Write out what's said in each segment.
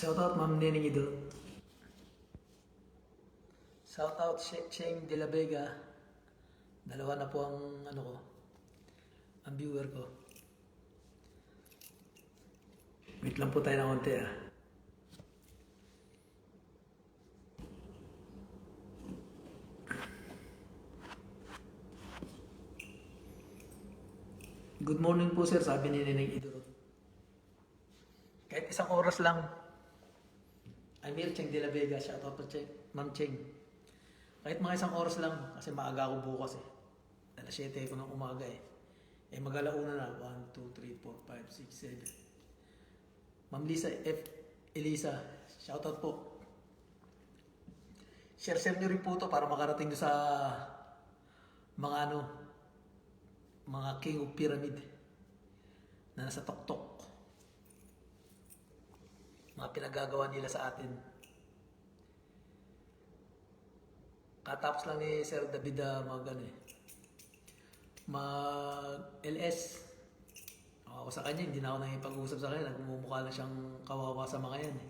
Shoutout Ma'am Nening Idol. Shoutout Shane De La Vega. Dalawa na po ang ang viewer ko. Wait lang po tayo ng konti ah. Good morning po sir, sabi ni Nening Idol. Kahit isang oras lang. Amir Cheng De La Vega, shoutout po Cheng, Ma'am Cheng. Kahit mga isang oras lang, kasi maaga ako bukas eh. Alas 7 ko ng umaga eh. Mag-alauna na. 1, 2, 3, 4, 5, 6, 7. Ma'am Lisa F. Elisa, shoutout po. Share nyo rin po to para makarating do sa mga mga King of Pyramid na nasa Toktok. Mga pinagagawa nila sa atin. Katapos lang ni Sir David mag-LS. Ako sa kanya, hindi na ako nakipag-usap sa kanya. Nagmumukha lang siyang kawawa sa mga yan eh.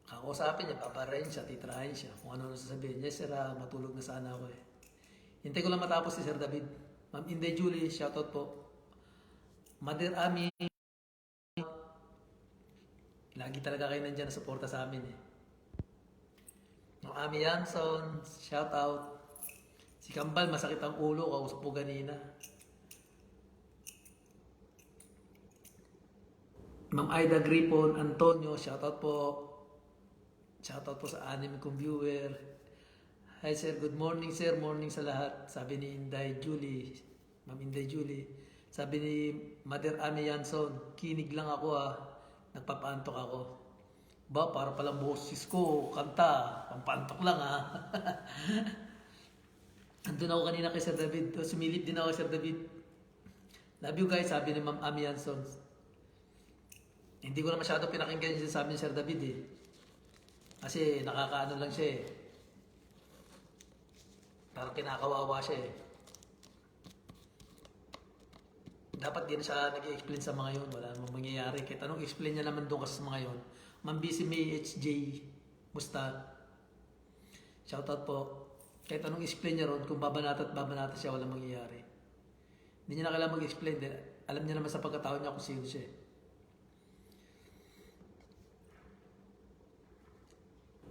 Kakausapin niya, paparayin siya, titrahin siya. Kung ano sasabihin niya, sir, matulog na sana ako eh. Hintay ko lang matapos si Sir David. Ma'am Inday Julie, shoutout po. Mother Ami, lagi talaga kayo nandyan na suporta sa amin eh. Ma'am Ami Yanson, shoutout. Si Kambal, masakit ang ulo, kausap po ganina. Ma'am Aida Gripon, Antonio, shoutout po. Shoutout po sa anime kong viewer. Hi sir, good morning sir, morning sa lahat. Sabi ni Inday Julie, Ma'am Inday Julie. Sabi ni Mother Ami Yanson, kinig lang ako nagpapantok ako. Ba, para palang boses ko, kanta, pampantok lang Andun ako kanina kay Sir David. Sumilip din ako kay Sir David. Love you guys, sabi ni Ma'am Ami Yanson. Hindi ko na masyado pinakinggan yung sabi ni Sir David eh. Kasi nakakaano lang siya eh. Parang kinakawawa siya eh. Dapat din siya nag-i-explain sa mga yun. Wala namang mangyayari. Kahit anong explain niya naman doon kasi sa mga yun. Ma'am BC May HJ. Musta? Shoutout po. Kahit anong explain niya ron, kung babanata siya, walang mangyayari. Hindi niya na kailangan mag-explain. Alam niya naman sa pagkatao niya kung sino siya.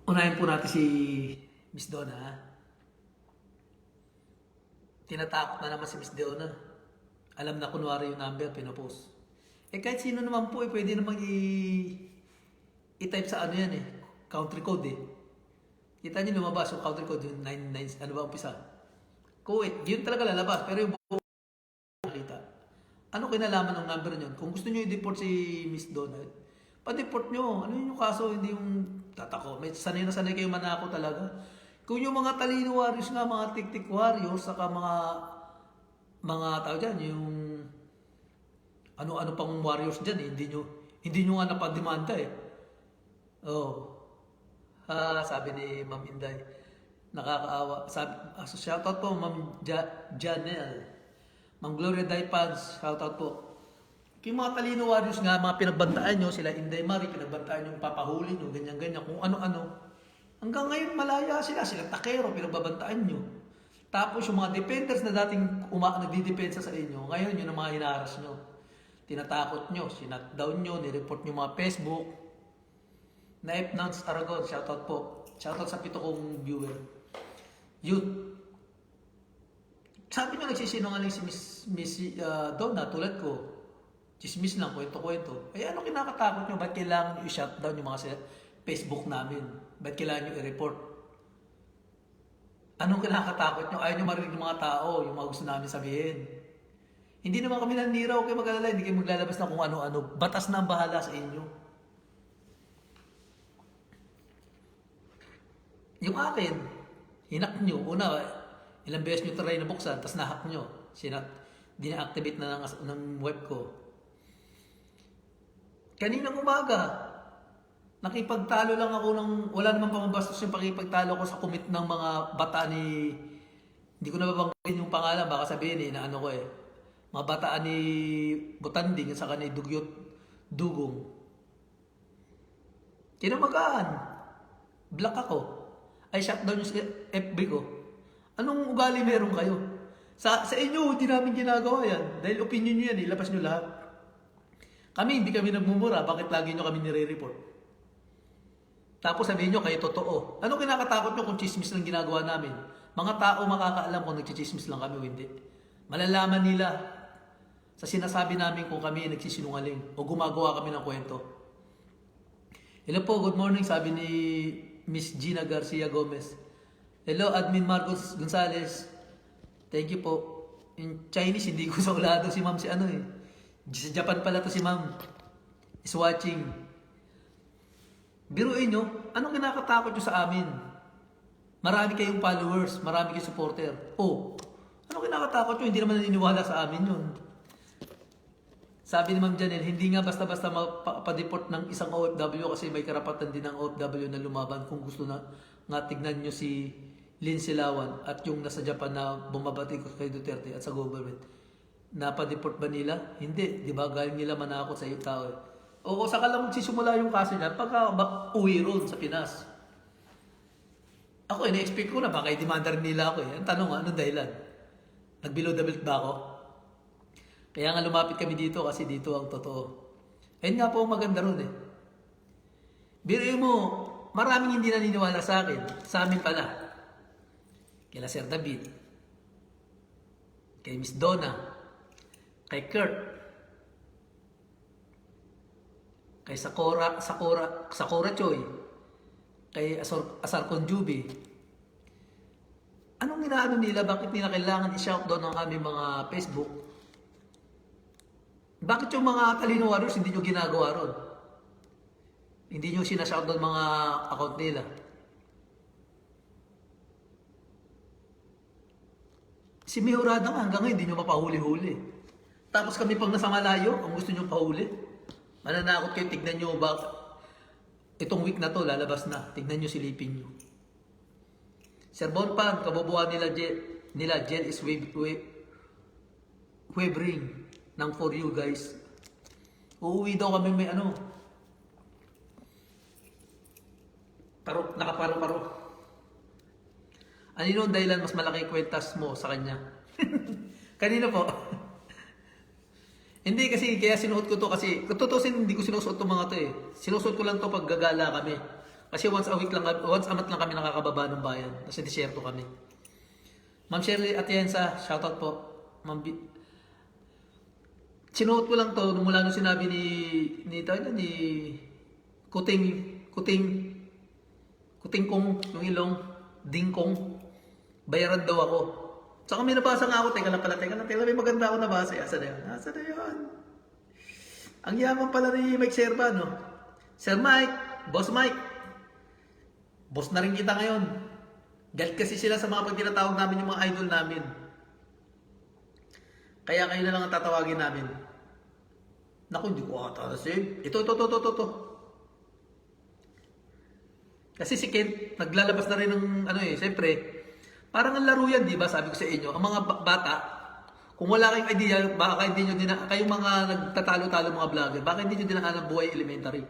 Unahin po natin si Miss Donna. Tinatakot na naman si Miss Donna. Alam na kunwari yung number, pinopost. Kahit sino naman po pwede namang i-type sa yan eh. Country code eh. Kita niyo lumabas yung country code, yung 99, ano ba umpisa? Kuwait, yun talaga lalabas. Pero yung buong nakita. Ano kinalaman ng number niyon? Kung gusto niyo i-deport si Miss Donna, pa-deport nyo. Ano yung kaso? Hindi yung tatako. May sanay na sanay kayo manako talaga. Kung yung mga talino warriors nga, mga tik-tik warriors, saka mga tao dyan, yung ano-ano pang warriors dyan, eh, hindi nyo nga napademanda eh. Sabi ni Ma'am Inday, nakakaawa. Shoutout po, Ma'am Janelle. Ma'am Gloria Daipans, shoutout po. Yung mga talino warriors nga, mga pinagbantaan nyo, sila Inday Marie, pinagbantaan nyo, papahuli nyo, ganyan-ganyan, kung ano-ano. Hanggang ngayon, malaya sila takero, pinagbabantaan nyo. Tapos yung mga defenders na dating nagdidepensa sa inyo, ngayon yun ang mga hinaharas nyo. Tinatakot nyo, sinatdown nyo, nireport nyo mga Facebook. Naip Nance Aragon, shoutout po. Shoutout sa 7 kong viewer. Youth. Sabi nyo nagsisinungaling si Miss Donna, tulad ko. Chismis lang, kwento-kwento. Ano kinakatakot nyo? Ba't kailangan nyo i-shutdown yung mga Facebook namin? Ba't kailangan nyo i-report? Anong kinakatakot nyo? Ayaw nyo marinig ng mga tao, yung mga gusto namin sabihin. Hindi naman kami nanira, okay mag-alala, hindi kayo maglalabas na kung ano-ano. Batas na ang bahala sa inyo. Yung akin, hinak nyo. Una, ilang beses nyo try na buksan, tapos nahack nyo. Dina-activate na ng web ko. Kaninang umaga, nakipagtalo lang ako wala namang pamabastos yung pakipagtalo ko sa commit ng mga bata hindi ko nababanggitin yung pangalan, baka sabihin na ano ko eh. Mga bataan ni Butanding, saka ni Dugyot Dugong. Kinamagaan. Black ako. Ay shutdown yung FB ko. Anong ugali meron kayo? Sa inyo, hindi namin ginagawa yan. Dahil opinion nyo yan, ilabas nyo lahat. Kami, hindi kami nagmumura. Bakit lagi nyo kami nire-report? Tapos sabihin nyo, kayo totoo. Ano kinakatakot nyo kung chismis lang ginagawa namin? Mga tao makakaalam kung nagchichismis lang kami o hindi. Malalaman nila sa sinasabi namin kung kami nagsisinungaling o gumagawa kami ng kwento. Hello po, good morning, sabi ni Miss Gina Garcia Gomez. Hello, Admin Marcos Gonzalez. Thank you po. In Chinese, hindi ko sa ulado si ma'am si ano eh. Sa Japan pala to si ma'am. Is watching. Biruin nyo, anong kinakatakot nyo sa amin? Marami kayong followers, marami kayong supporter. Oh, anong kinakatakot nyo? Hindi naman naniniwala sa amin yun. Sabi ni Ma'am Janelle, hindi nga basta-basta mapadeport ng isang OFW kasi may karapatan din ng OFW na lumaban kung gusto na nga tignan nyo si Lindsay Lawan at yung nasa Japan na bumabati ko kay Duterte at sa government. Napadeport ba nila? Hindi. Di ba? Galing nila manakot sa iyo tao. Oo, saka lang magsisimula yung kaso niya pagka uwi roon sa Pinas. Ako, ina-expect ko na baka i-demanda rin nila ako eh. Ang tanong, anong dahilan? Nag-below the belt ba ako? Kaya nga lumapit kami dito kasi dito ang totoo. Ayun nga po ang maganda ron eh. Biruin mo, maraming hindi naniniwala sa akin. Sa amin pala. Kila Sir David. Kay Miss Donna. Kay Kurt. Kay Sakura Choi. Kay Asar Conjubi. Anong inaano nila? Bakit nila kailangan i-shout down ang aming mga Facebook? Bakit yung mga talino warriors hindi nyo ginagawa ron? Hindi nyo sinashout down mga account nila. Si Mihurada nga hanggang ngayon hindi nyo mapahuli-huli. Tapos kami pang nasa malayo, ang gusto nyo pahuli. Mananakot kayo, tignan nyo ba itong week na to, lalabas na. Tignan nyo, silipin nyo. Sir Bonpan, kabubuhan nila Jen is wavering ng for you guys. Uuwi daw kami may ano. Nakaparo-paro. Ano yun dahilan mas malaki kwentas mo sa kanya? Kanina po. Hindi kasi, kaya sinuot ko to kasi, tutusin hindi ko sinusuot to mga to eh. Sinusuot ko lang to pag gagala kami. Kasi once a month lang kami nakakababa ng bayan. Kasi disyerto kami. Ma'am Shirley Atienza, shoutout po. Sinuot ko lang to mula nung sinabi ni Kuting kong, yung ilong, dingkong, bayaran daw ako. Saka may nabasa nga ako, teka lang, may maganda ako nabasa. Asa na yun? Ang yaman pala ni Mike Serba, no? Sir Mike, Boss Mike, boss na rin kita ngayon. Galit kasi sila sa mga pagtinatawag namin yung mga idol namin. Kaya kayo na lang ang tatawagin namin. Naku, hindi ko atalasin. Ito. Kasi si Kent, naglalabas na rin ng siyempre, parang ang laro yan, di ba? Sabi ko sa inyo, ang mga bata, kung wala kayong idea, baka hindi nyo kayong mga nagtatalo-talo mga vlogger, baka hindi nyo dinaan ang buhay elementary.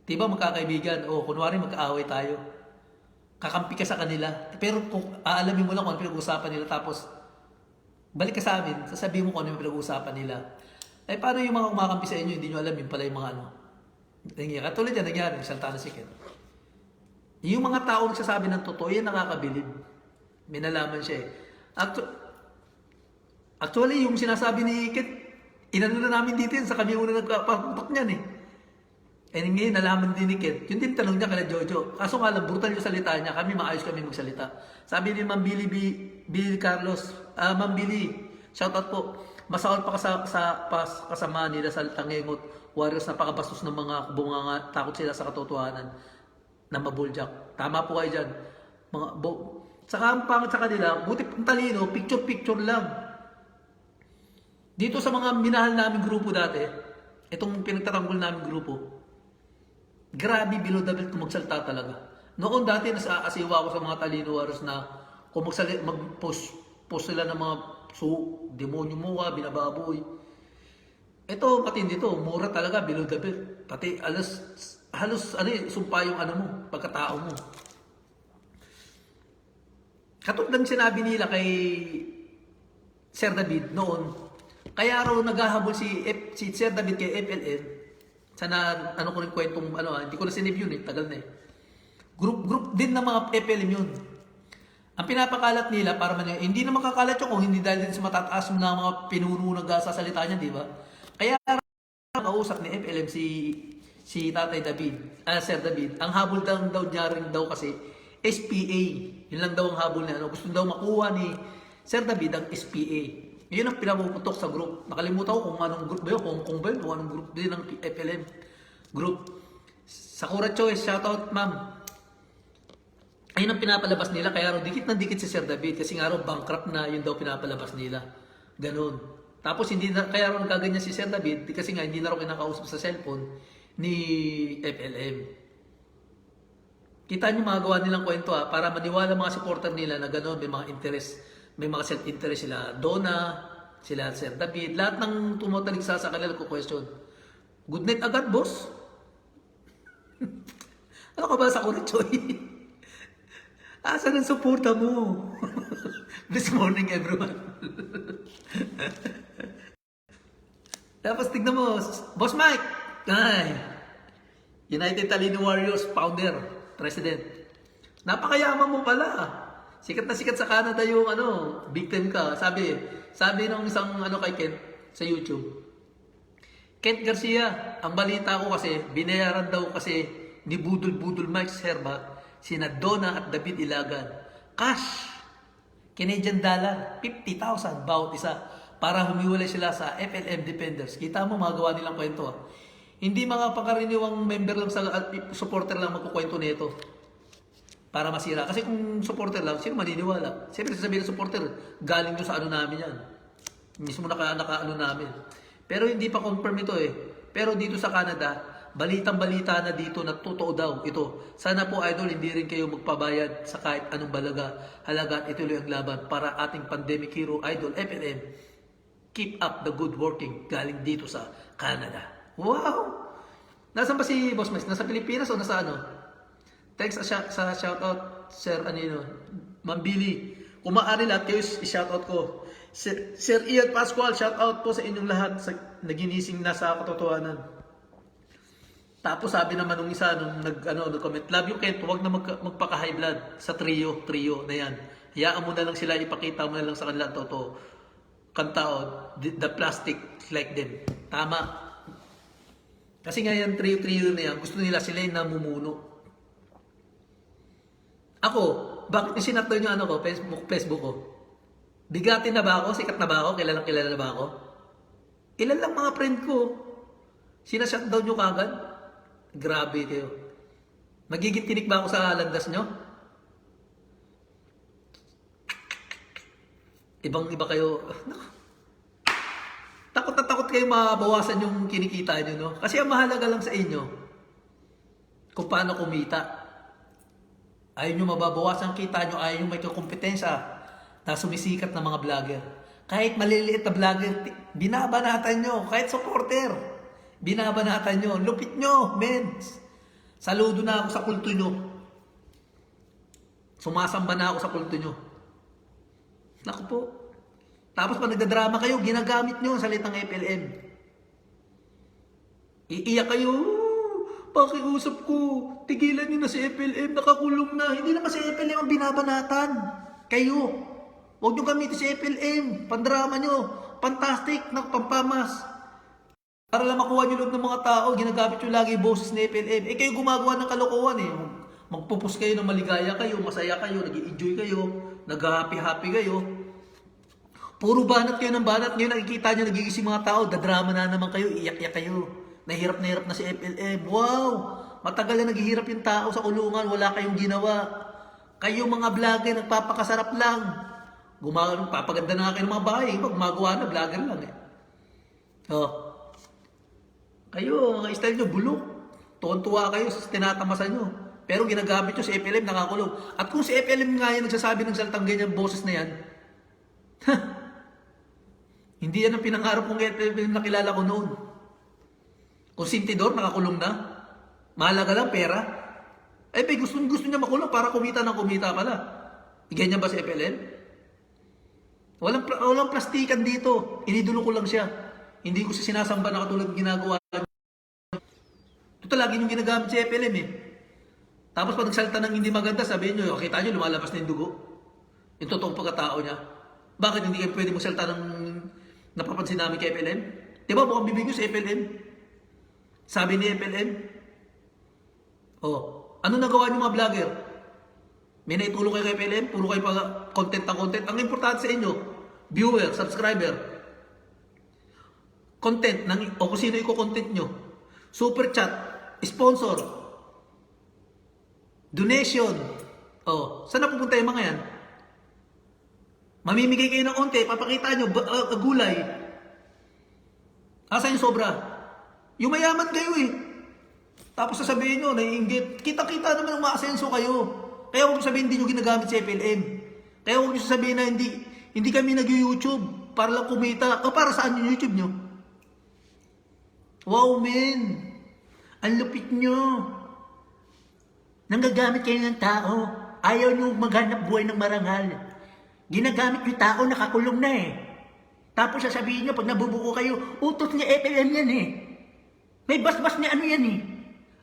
Di ba magkakaibigan? O, kunwari magkaaway tayo. Kakampi ka sa kanila. Pero kung aalamin mo lang kung ano pinag-uusapan nila, tapos balik ka sa amin, sasabihin mo kung ano yung pinag-uusapan nila. Ay, paano yung mga kumakampi sa inyo, hindi nyo alam yung pala yung mga ano. Katulad yan, nangyari, salta na si Ken. Yung mga tao nagsasabi ng totoo, yan nakakabilib. May nalaman siya eh. Actually, yung sinasabi ni Ken, inano na namin dito yan, sa kami una nagpaputok niyan eh. And ngayon, nalaman din ni Ken, yun din tanong niya kala Jojo. Kaso nga lang, brutal yung salita niya, maayos kami magsalita. Sabi ni Ma'am Billy Carlos, Ma'am Billy, shoutout po. Masakot pa kasama nila sa Tangengot. Warriors, napakabastos ng mga bunganga, takot sila sa katotohanan na mabuljak. Tama po kayo dyan. Saka ang pangit sa kanila, buti pang talino, picture lang. Dito sa mga minahal namin grupo dati, itong pinagtatanggol namin grupo, grabe below the belt kung magsalita talaga. Noon dati, nasa-asiwa ako sa mga talino warriors na kung mag-post sila ng mga demonyo mukha, binababoy. Ito, matindi to, mura talaga, below the belt. Pati alas halos ano sumpa yung ano mo, pagkatao mo. Katulad ng sinabi nila kay Sir David noon, kaya raw naghahabol si Sir David kay FLM. Sana ano ko rin kwentong hindi ko na sinave yun tagal na Group din ng mga FLM yun. Ang pinapakalat nila para hindi na makakalat yun kung hindi dahil din sa matataas na mga pinuno nagsasalita niya, di ba? Kaya kausap ni FLM si Tatay David, Sir David, ang habol daw niya rin daw kasi SPA. Yun lang daw ang habol niya. Gusto daw makuha ni Sir David ang SPA. Yun ang pinapuputok sa group. Nakalimutan ko kung anong group ba yun, kung anong group din ng FLM group. Sakura Choice, shoutout ma'am. Ayun ang pinapalabas nila, kaya raw dikit na dikit si Sir David kasi nga raw bankrupt na, yun daw pinapalabas nila. Ganon. Tapos kaya raw nagaganyan si Sir David kasi nga hindi na raw kinakausap sa cellphone ni FLM. Kita niyo magawa nilang kwento para maniwala mga supporter nila na ganon, may mga interest, may mga self-interest sila. Donna, sila Sir David, lahat ng tumataligsa sa kanila ko question. Good night agad, boss. Ano ka ba sa Kurichoy? Asan ang suporta mo? This morning, everyone. Tapos tignan mo, Boss Mike! Ay, United Talino Warriors founder, president. Napakayaman mo pala. Sikat na sikat sa Canada yung victim ka. Sabi ng isang kay Kent sa YouTube. Kent Garcia, ang balita ko kasi, binayaran daw kasi ni Budol Mike Serba, sina Donna at David Ilagan. Cash! Canadian dollar, 50,000 bawat isa para humiwalay sila sa FLM Defenders. Kita mo, magawa nilang kwento. Hindi mga pangkaraniwang member lang supporter lang magkukwento nito para masira. Kasi kung supporter lang, sino maniniwala? Siyempre sasabihin ng supporter, galing doon sa namin yan. Mismo naka namin. Pero hindi pa confirm ito Pero dito sa Canada, balitang-balita na dito na totoo daw ito. Sana po idol, hindi rin kayo magpabayad sa kahit anong halaga at ituloy ang laban para ating pandemic hero idol FLM. Keep up the good working galing dito sa Canada. Wow! Nasaan ba si Boss Mike? Nasa Pilipinas o nasa Thanks sa shoutout Sir Ma'am Billy. Kung maaari lahat kayo i-shoutout ko. Sir Ian Pascual, shoutout po sa inyong lahat sa naginising na sa katotohanan. Tapos sabi naman nung isa nung nag-comment, love you Kent, huwag na magpaka-high blood sa trio na yan. Hayaan mo na lang sila, ipakita mo na lang sa kanila totoo. Kanta the plastic like them. Tama. Kasi nga yan, trio na yan, gusto nila sila yung namumuno. Ako, bakit sinatay nyo ko, Facebook ko? Bigatin na ba ako? Sikat na ba ako? Kilala na ba ako? Ilan lang mga friend ko. Sinashutdown nyo kagad? Grabe kayo. Magiging tinik ba ako sa landas nyo? Ibang-iba kayo. Takot na takot kayo mabawasan yung kinikita nyo, no? Kasi ang mahalaga lang sa inyo, kung paano kumita. Ayaw nyo mababawasan kita nyo, ayaw nyo may kompetensya na sumisikat na mga vlogger. Kahit maliliit na vlogger, binabanatan nyo. Kahit supporter, binabanatan nyo. Lupit nyo, men. Saludo na ako sa kulto nyo. Sumasamba na ako sa kulto nyo. Naku po. Tapos pag nagdadrama kayo, ginagamit nyo ang salitang FLM. Iiyak kayo. Pakiusap ko. Tigilan nyo na si FLM. Nakakulong na. Hindi naman si FLM ang binabanatan. Kayo. Huwag nyo gamitin si FLM. Pandrama nyo. Fantastic. Pampamas. Para lang makuha nyo loob ng mga tao, ginagamit nyo lagi boses ni FLM. Kayo gumagawa ng kalokohan Magpupus kayo ng maligaya kayo, masaya kayo, nag-i-enjoy kayo, nag-happy-happy kayo. Puro banat kayo ng banat. Ngayon nakikita nyo, nagigising mga tao, dadrama na naman kayo, iyak-iyak kayo. Nahirap na si FLM. Wow! Matagal na naghihirap yung tao sa kulungan, wala kayong ginawa. Kayo mga vlogger, nagpapakasarap lang. Papaganda na kayo ng mga bahay. Pag gumagawa na, vlogger lang Kayo, mga style nyo, bulok. Tuwan-tuwa kayo sa tinatamasan nyo. Pero ginagamit nyo si FLM, nakakulong. At kung si FLM nga yan nagsasabi ng salitang ganyan boses na yan, hindi yan ang pinangarap kong FLM na kilala ko noon. Kung Sintidor, nakakulong na. Mahalaga lang pera. Eh, gusto niya makulong para kumita ng kumita pala. Ganyan ba si FLM? Walang plastikan dito. Inidulo ko lang siya. Hindi ko siya sinasamba na katulad ginagawa. Ito lagi yung ginagamit si FLM eh. Tapos pag nagsalita ng hindi maganda, sabihin nyo, kita nyo, lumalabas na yung dugo. Yung totoong pagkatao niya. Bakit hindi kayo pwede magsalita ng napapansin namin kay FLM? Diba mukhang bibig nyo sa FLM? Sabi ni FLM, oh, ano nagawa niyo mga vlogger? May naitulong kayo kay FLM? Puro kayo pa content na content. Ang importante sa inyo, viewer, subscriber, content, o kung sino i-content nyo. Super chat, sponsor, donation. Oh, saan na pupunta yung mga yan? Mamimigay kayo ng onte, papakita nyo, gulay. Asa yung sobra? Yung mayaman kayo eh. Tapos sasabihin nyo, naiinggit. Kita-kita naman ang maasenso kayo. Kaya huwag sabihin hindi nyo ginagamit sa FLM. Kaya huwag nyo sasabihin na hindi kami nag-YouTube para lang kumita. O para saan yung YouTube nyo? Wow, men. Ang lupit nyo. Nanggagamit kayo ng tao. Ayaw nyo maghanap buhay ng marangal. Ginagamit yung tao, nakakulong na eh. Tapos sasabihin nyo, pag nabubuko kayo, utos ni FLM yan eh. May basbas ni ano yan eh.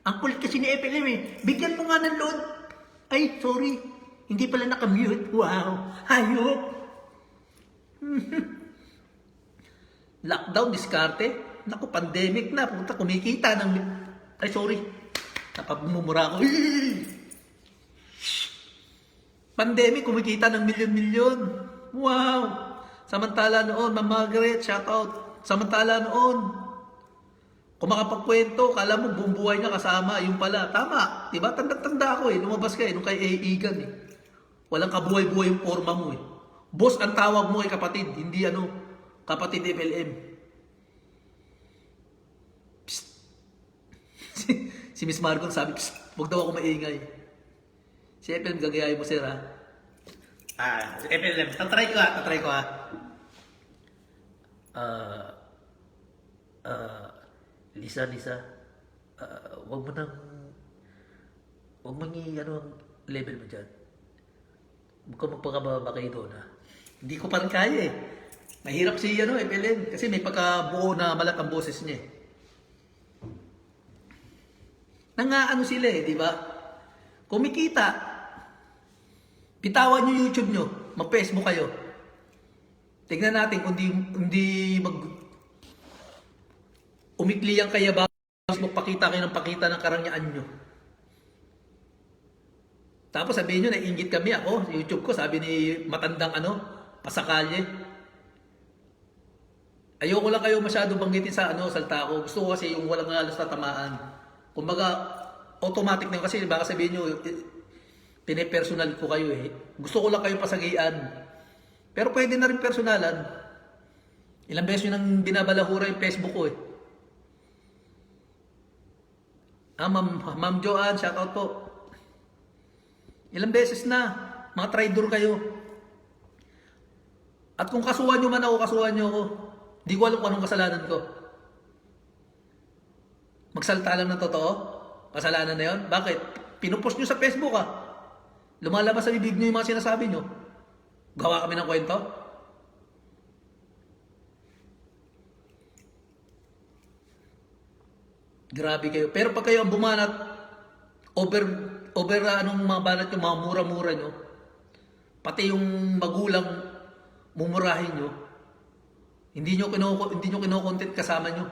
Ang kulit kasi ni FLM eh. Bigyan mo nga ng load. Ay, sorry. Hindi pala nakamute. Wow. Hayop. Lockdown, diskarte. Naku, pandemic na. Punta, kumikita ng... Ay, sorry. Napagmumura ko. Pandemic, kumikita ng milyon-milyon. Wow! Samantala noon, Ma'am Margaret, shout out. Samantala noon, kung makapagkwento, kala mo buong buhay niya kasama, yung pala. Tama, diba? Tanda-tanda ako eh. Lumabas ka eh, nung kay Igan eh. Walang kabuhay-buhay yung forma mo eh. Boss ang tawag mo eh, kapatid. Hindi ano, kapatid FLM. Psst. Si Miss Margon sabi, psst, huwag daw ako maingay. Si FLM gagayahin mo, sir, ha? Si FLM. Tatry ko, ha? Lisa, wag mo ano ang level mo dyan. Huwag ka magpakababa kayo doon, ha? Hindi ko pa rin kaya, eh. Mahirap si, FLM. Kasi may pagkabuo na malat ang boses niya, eh. Nangaano sila, eh, di ba? Kumikita. Bitawan nyo YouTube nyo. Mag-Facebook kayo. Tignan natin kung hindi umikli ang kaya ba magpakita kayo ng pakita ng karangyaan nyo. Tapos sabihin nyo, naiingit kami ako. YouTube ko, sabi ni matandang pasakalye. Ayoko lang kayo masyado banggitin sa salta ko. Gusto ko kasi yung walang halos na tamaan. Kumbaga, automatic na yun kasi baka sabihin nyo, pinipersonal ko kayo eh. Gusto ko lang kayo pasagian. Pero pwede na rin personalan. Ilang beses yun ang binabalahura yung Facebook ko eh. Ma'am Joanne, shoutout po. Ilang beses na. Mga traidor kayo. At kung kasuhan nyo man ako, kasuhan nyo ako. Di ko alam kung anong kasalanan ko. Magsalita lang ng totoo? Kasalanan na yun? Bakit? Pinupost nyo sa Facebook ah. Lumalabas sa bibig nyo yung mga sinasabi nyo. Gawa kami ng kwento. Grabe kayo. Pero pag kayo ang bumanat, over anong mga banat yung mga mura-mura nyo, pati yung magulang mumurahin nyo, hindi nyo kino-content kasama nyo.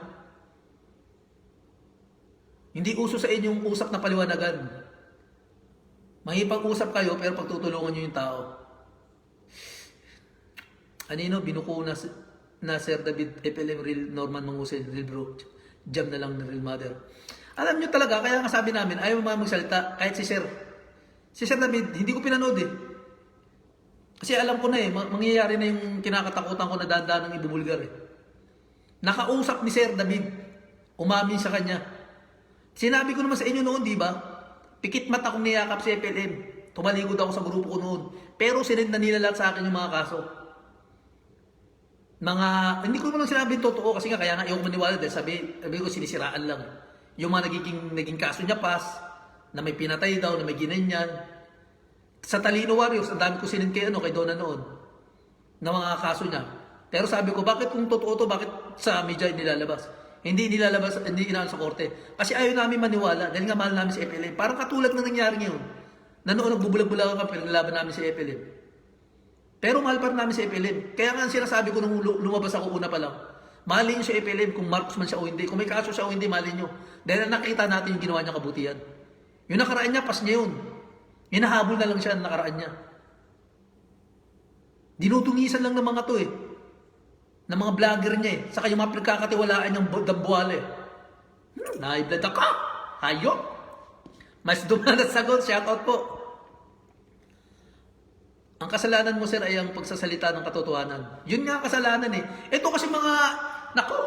Hindi uso sa inyo yung usap na paliwanagan. Mahipag-usap kayo pero pagtutulungan nyo yung tao. Binuko na Sir David FLM Real Norman Mangusin Real Bro. Jam na lang ng Real Mother. Alam nyo talaga, kaya nga sabi namin, ayaw mo magsalita kahit si Sir David, hindi ko pinanood eh. Kasi alam ko na eh, mangyayari na yung kinakatakutan ko na dahan-dahan ng ibubulgar eh. Nakausap ni Sir David, umamin sa kanya. Sinabi ko naman sa inyo noon, di ba? Pikit mata akong niyakap si FLM. Tumaligod ako sa grupo ko noon. Pero sinend na nila lahat sa akin yung mga kaso. Hindi ko naman sinabi totoo kasi nga kaya nga ayaw ko maniwala dahil sabi ko sinisiraan lang. Yung mga naging kaso niya na may pinatay daw, na may ginanyan. Sa Talino Warriors, ang dami ko sinin kay Donna noon, na mga kaso niya. Pero sabi ko, bakit kung totoo to, bakit sa media nilalabas? Hindi nilalabas, hindi inaan sa korte. Kasi ayaw namin maniwala, dahil nga mahal namin si FLM. Parang katulad na nangyari ngayon, na noon nagbubulag-bulag ka, pinaglaban namin si FLM. Pero mahal pa rin namin si FLM. Kaya nga sinasabi ko nung lumabas ako una pa lang, mahalin nyo si FLM kung Marcos man siya o hindi. Kung may kaso siya o hindi, mahalin nyo. Dahil nakita natin yung ginawa niya kabutihan. Yung nakaraan niya, pas niya yun. Hinahabol na lang siya ang nakaraan niya. Dinutungisan lang ng mga to ng mga vlogger niya Saka yung mga pagkakatiwalaan niyang dambuhal Naiblad ako! Hayop! Mas dumanat sagot, shoutout po. Ang kasalanan mo, sir, ay ang pagsasalita ng katotohanan. Yun nga ang kasalanan Ito kasi mga, nako,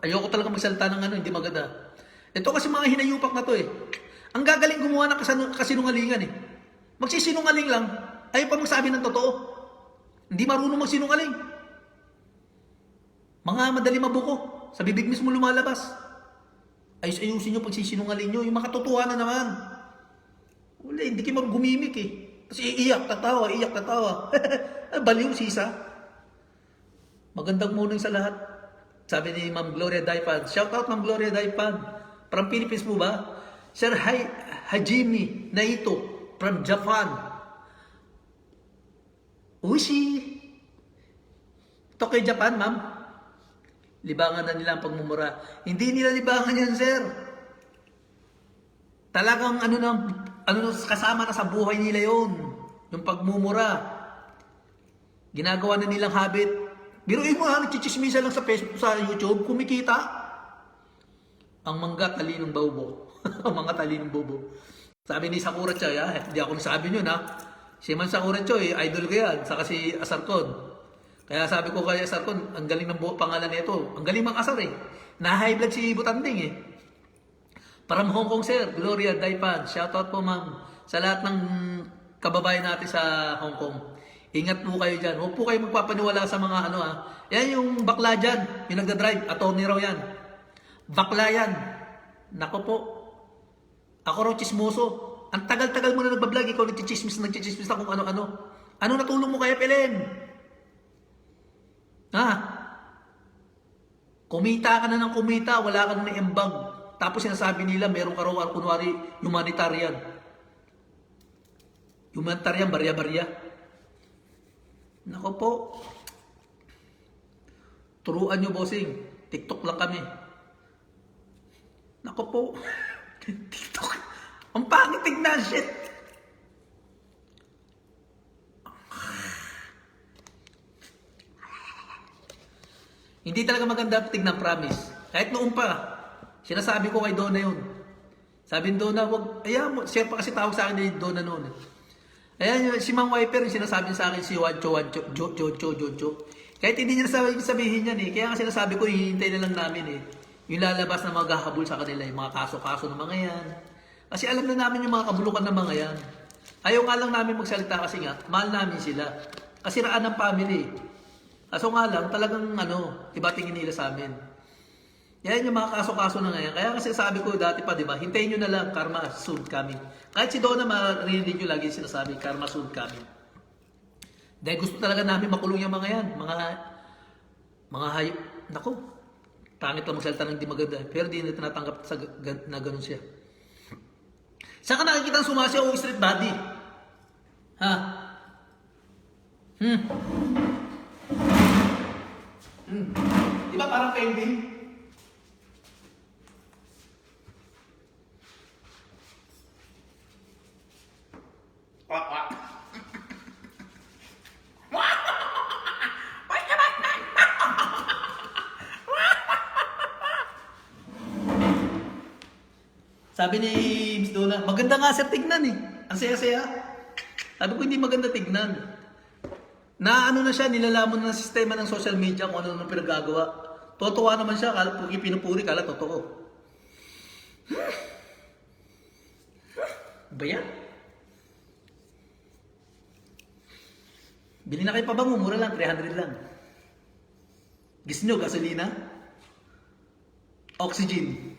ayoko talaga magsalita ng hindi maganda. Ito kasi mga hinayupak na to Ang gagaling gumawa ng kasinungalingan Magsisinungaling lang, ayaw pa magsabi ng totoo. Hindi marunong magsinungaling. Mga madali mabuko, sa bibig mismo lumalabas. Ayus-ayusin nyo pagsisinungaling nyo, yung makatotohanan naman. Wala, hindi kayo gumimik Kasi iiyak, tatawa. Baliw, sisa. Magandang morning sa lahat. Sabi ni Ma'am Gloria Daipan. Shout out Ma'am Gloria Daipan. From Philippines po ba? Sir Hajimi Naito from Japan. Ushi. Ito kay Japan, ma'am. Libangan na nila ang pagmumura. Hindi nila libangan yan, sir. Talagang kasama na sa buhay nila yon, yung pagmumura. Ginagawa na nilang habit. Biruin mo nagchichismisa lang sa Facebook, sa YouTube, kumikita. Ang mangga talinong baubo. Ang mga talinong bobo. Sabi ni Sakura Choy, hindi ako nasabi nyo Si Man Sakura Choy, idol ko yan. Saka si Asarcon. Kaya sabi ko kay Asarcon, ang galing ng pangalan nito. Ang galing mang asar Na-high blood si Butanding From Hong Kong, sir, Gloria Daipan. Shoutout po, ma'am, sa lahat ng kababayan natin sa Hong Kong. Ingat po kayo dyan. Huwag po kayo magpapaniwala sa mga Yan yung bakla dyan, yung nagdadrive. Attorney raw yan. Bakla yan. Nako po. Ako raw chismoso. Ang tagal-tagal mo na nagbablog, ikaw nagchichismis na kung ano-ano. Ano natulong mo kay FLM? Kumita ka na ng kumita, wala ka na ng embag. Tapos sinasabi nila, meron ka raw, kunwari, humanitarian. Humanitarian, barya-barya. Nako po. Turuan nyo, bossing. TikTok lang kami. Nako po. TikTok. Ang pangit tignan, shit. Hindi talaga maganda tignan, promise. Kahit noon pa, sinasabi ko kay Donna yun. Sabi ni Donna, share pa kasi tawag sa akin ni Donna noon Ayan, si Mang Wiper, sinasabi sa akin si Jojo. Kahit hindi niya sabihin yan Kaya nga sinasabi ko, hihintay na lang namin Yung lalabas na maghahabol sa kanila, yung mga kaso-kaso ng mga yan. Kasi alam na namin yung mga kabulukan ng mga yan. Ayaw nga lang namin magsalita kasi nga, mahal namin sila. Kasi raan ng family. Kaso nga lang, talagang iba tingin nila sa amin. Yan yung mga kaso-kaso na ngayon. Kaya kasi sabi ko dati pa, di ba, hintayin nyo na lang, karma soon coming. Kahit si Donna, marinig nyo lagi sinasabi, karma soon coming. Dahil gusto talaga namin makulong yung mga yan. Mga hayop. Naku, pangit lang magsalita ng hindi maganda. Pero di na tinatanggap na ganun siya. Saan ka nakikita ang sumasya o street body? Di ba parang pending? Sabi ni Miss Donna, maganda nga sir tignan Ang saya-saya. Sabi ko hindi maganda tignan. Na na siya, nilalaman na ng sistema ng social media kung ano pinagagawa. Totoo naman siya, kung ipinupuri, kala totoo. Ba yan? Bili na kayo pabango, mura lang, 300 lang. Gusto nyo, gasolina? Oxygen.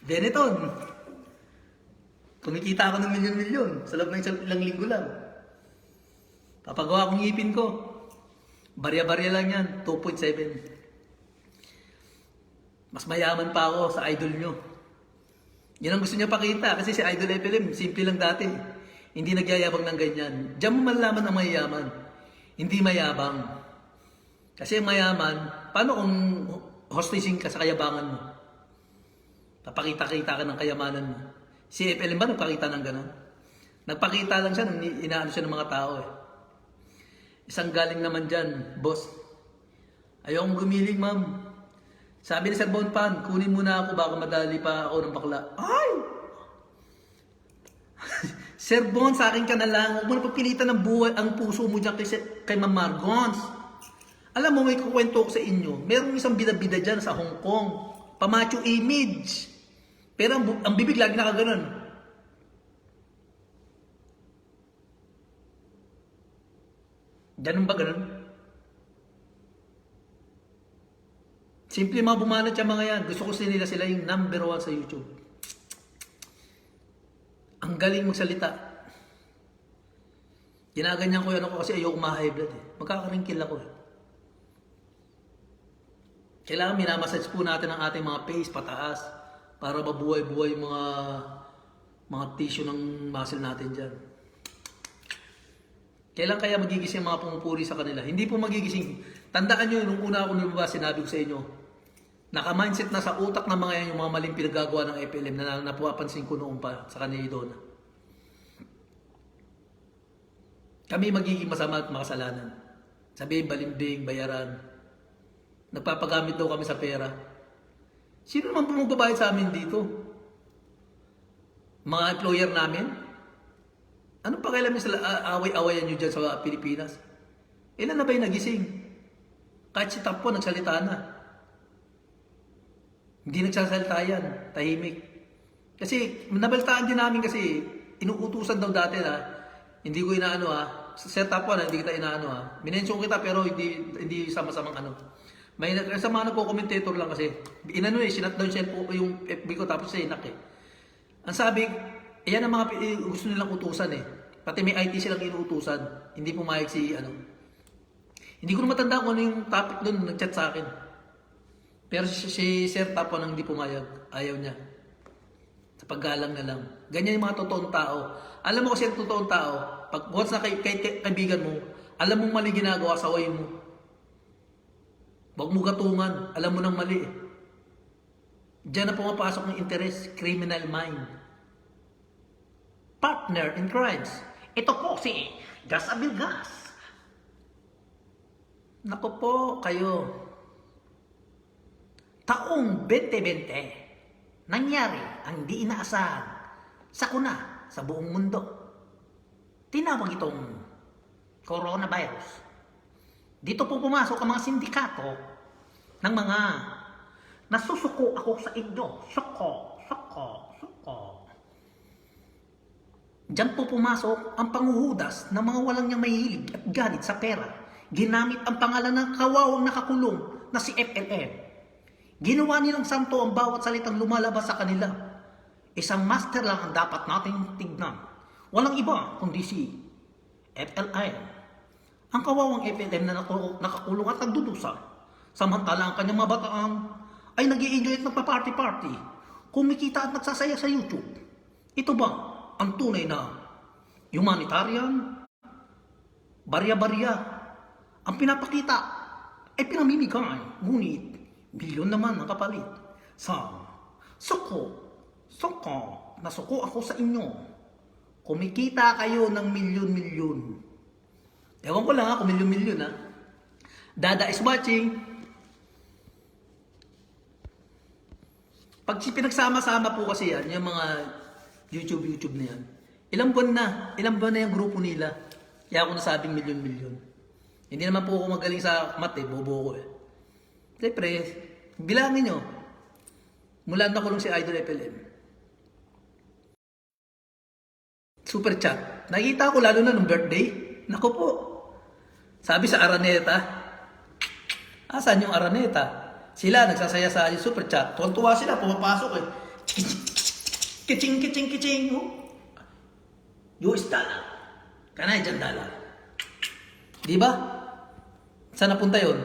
Benetton. Kumikita ako ng milyon-milyon sa loob ng ilang linggo lang. Papagawa akong ngipin ko. Barya-barya lang yan, 2.7. Mas mayaman pa ako sa idol nyo. Yan ang gusto niya pakita kasi si Idol FLM, simple lang dati. Hindi nagyayabang ng ganyan. Diyan mo malalaman ang mayayaman. Hindi mayabang. Kasi mayaman, paano kung hostessing ka sa kayabangan mo? Papakita-kita ka ng kayamanan mo. Si FLM ba nagpakita ng gano'n? Nagpakita lang siya, inaano siya ng mga tao eh. Isang galing naman dyan, boss. Ayokong gumiling, ma'am. Sabi ni Sir Bonpan, kunin mo na ako, baka madali pa ako ng bakla. Ay! Sir Bon, sa akin ka na lang. Huwag mo na papilitan ng buhay ang puso mo dyan kay Ma'am Margons. Alam mo, may kukwento ko sa inyo. Merong isang bida-bida dyan sa Hong Kong. Pamacho image. Pero ang bibig lagi nakaganon. Ganun ba ganun? Simple mga bumanat yung mga yan. Gusto ko sila yung number 1 sa YouTube. Ang galing magsalita. Ginaganyan ko yan ako kasi ayoko ma-high blood eh. Magkakaringkil ako eh. Kailangan minamassage po natin ang ating mga face pataas para mabuhay-buhay yung mga tissue ng muscle natin dyan. Kailan kaya magigising mga pumupuri sa kanila? Hindi po magigising. Tandaan nyo, nung una ako lumabas, sinabi ko sa inyo, naka-mindset na sa utak ng mga yan yung mga maling pinagagawa ng FLM na napapansin ko noon pa sa kanila doon. Kami magiging masama at makasalanan. Sabihin, balimbing, bayaran. Nagpapagamit daw kami sa pera. Sino naman pumagbabayad sa amin dito? Mga employer namin? Anong pakialam niyo sa away-awayan nyo dyan sa Pilipinas? Ilan na ba yung nagising? Kahit si Tapo nagsalita na. Hindi nagsasalita yan. Tahimik. Kasi nabaltaan din namin kasi inuutusan daw dati na hindi ko inaano Sir Tapo na hindi kita inaano Minensyon kita pero hindi sama-samang ano. May sa mga nagko-commentator lang kasi inano sinutdown siya po yung FB ko tapos sinak eh. Ang sabi, ayan ang mga gusto nilang utusan eh. Pati may IT silang inuutusan. Hindi pumayag si ano. Hindi ko na matanda kung ano yung topic doon nag-chat sa akin. Pero si Sir Tapo nang hindi pumayag, ayaw niya. Sa paggalang na lang. Ganyan yung mga totoong tao. Alam mo kasi ang totoong tao, pag once na kaibigan mo, alam mong mali ginagawa, sawayin mo. Huwag mo gatungan, alam mo nang mali. Diyan na pumapasok ng interest, criminal mind. Partner in crimes. Ito po si Gas Abilgas. Naku po kayo. Taong 2020, nangyari ang di inaasahan. Sakuna sa buong mundo. Tinawag itong coronavirus. Dito po pumasok ang mga sindikato ng mga nasusuko ako sa inyo. Suko. Diyan po pumasok ang panguhudas ng mga walang niyang mahilig at galit sa pera. Ginamit ang pangalan ng kawawang nakakulong na si FLM. Ginawa nilang santo ang bawat salitang lumalabas sa kanila. Isang master lang ang dapat nating tignan. Walang iba kundi si FLM. Ang kawawang FLM na nakakulong at nagdudusa. Samantala ang kanyang mga bataan ay nag-i-enjoy at nagpa-party-party. Kumikita at nagsasaya sa YouTube. Ito ba ang tunay na humanitarian? Barya-barya. Ang pinapakita ay pinamimigay. Ngunit, bilyon naman ang kapalit. Suko, nasuko ako sa inyo. Kumikita kayo ng milyon-milyon. Ewan ko lang kung milyon-milyon Dada is watching. Pag pinagsama-sama po kasi yan, yung mga YouTube na yan. Ilang buwan na yung grupo nila. Kaya ako nasabing milyon-milyon. Hindi naman po ako magaling sa math bobo ko Siyempre, bilangin nyo. Mula na kulong si Idol FLM. Super chat. Nakita ko lalo na nung birthday. Naku po. Sabi sa Araneta. Asan yung Araneta? Sila nagsasaya sa super chat. Tuwan-tuwa sila, pumapasok Kiching, kiching, kiching. Oh. US dollar. Canadian dollar. Di ba? Saan napunta yun?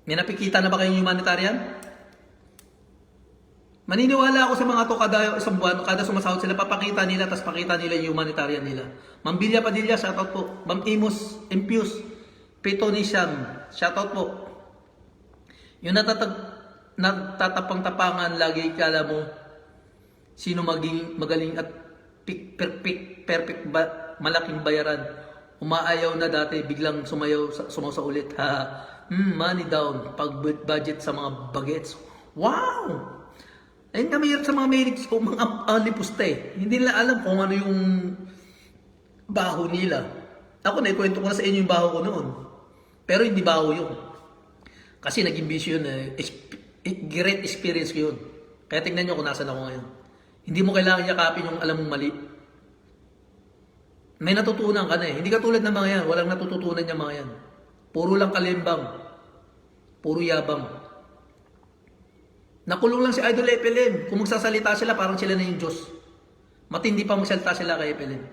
May napikita na ba kayong humanitarian? Maniniwala ako sa mga to kada isang buwan, kada sumasahod sila, papakita nila, tapos pakita nila yung humanitarian nila. Ma'am Bilya Padilla, shoutout po. Ma'am Imus, Impius, Petonisian, shoutout po. Yung natatapang-tapangan, lagi kala mo sino maging magaling at perfect malaking bayaran. Umaayaw na dati, biglang sumaw sa ulit. Money down, pag budget sa mga bagets. Wow! Ayun kami sa mga mahilig ko, mga alipusta eh. Hindi nila alam kung ano yung baho nila. Ako naikwento ko na sa inyo yung baho ko noon. Pero hindi baho yun. Kasi naging bisyo yun eh. Great experience ko yun. Kaya tingnan nyo kung nasan ako ngayon. Hindi mo kailangan yakapin yung alam mong mali. May natutunan ka na eh. Hindi ka tulad ng mga yan. Walang natututunan yung mga yan. Puro lang kalimbang. Puro yabang. Nakulong lang si Idol FLM. Kung magsasalita sila, parang sila na yung Diyos. Matindi pa magsalita sila kay FLM.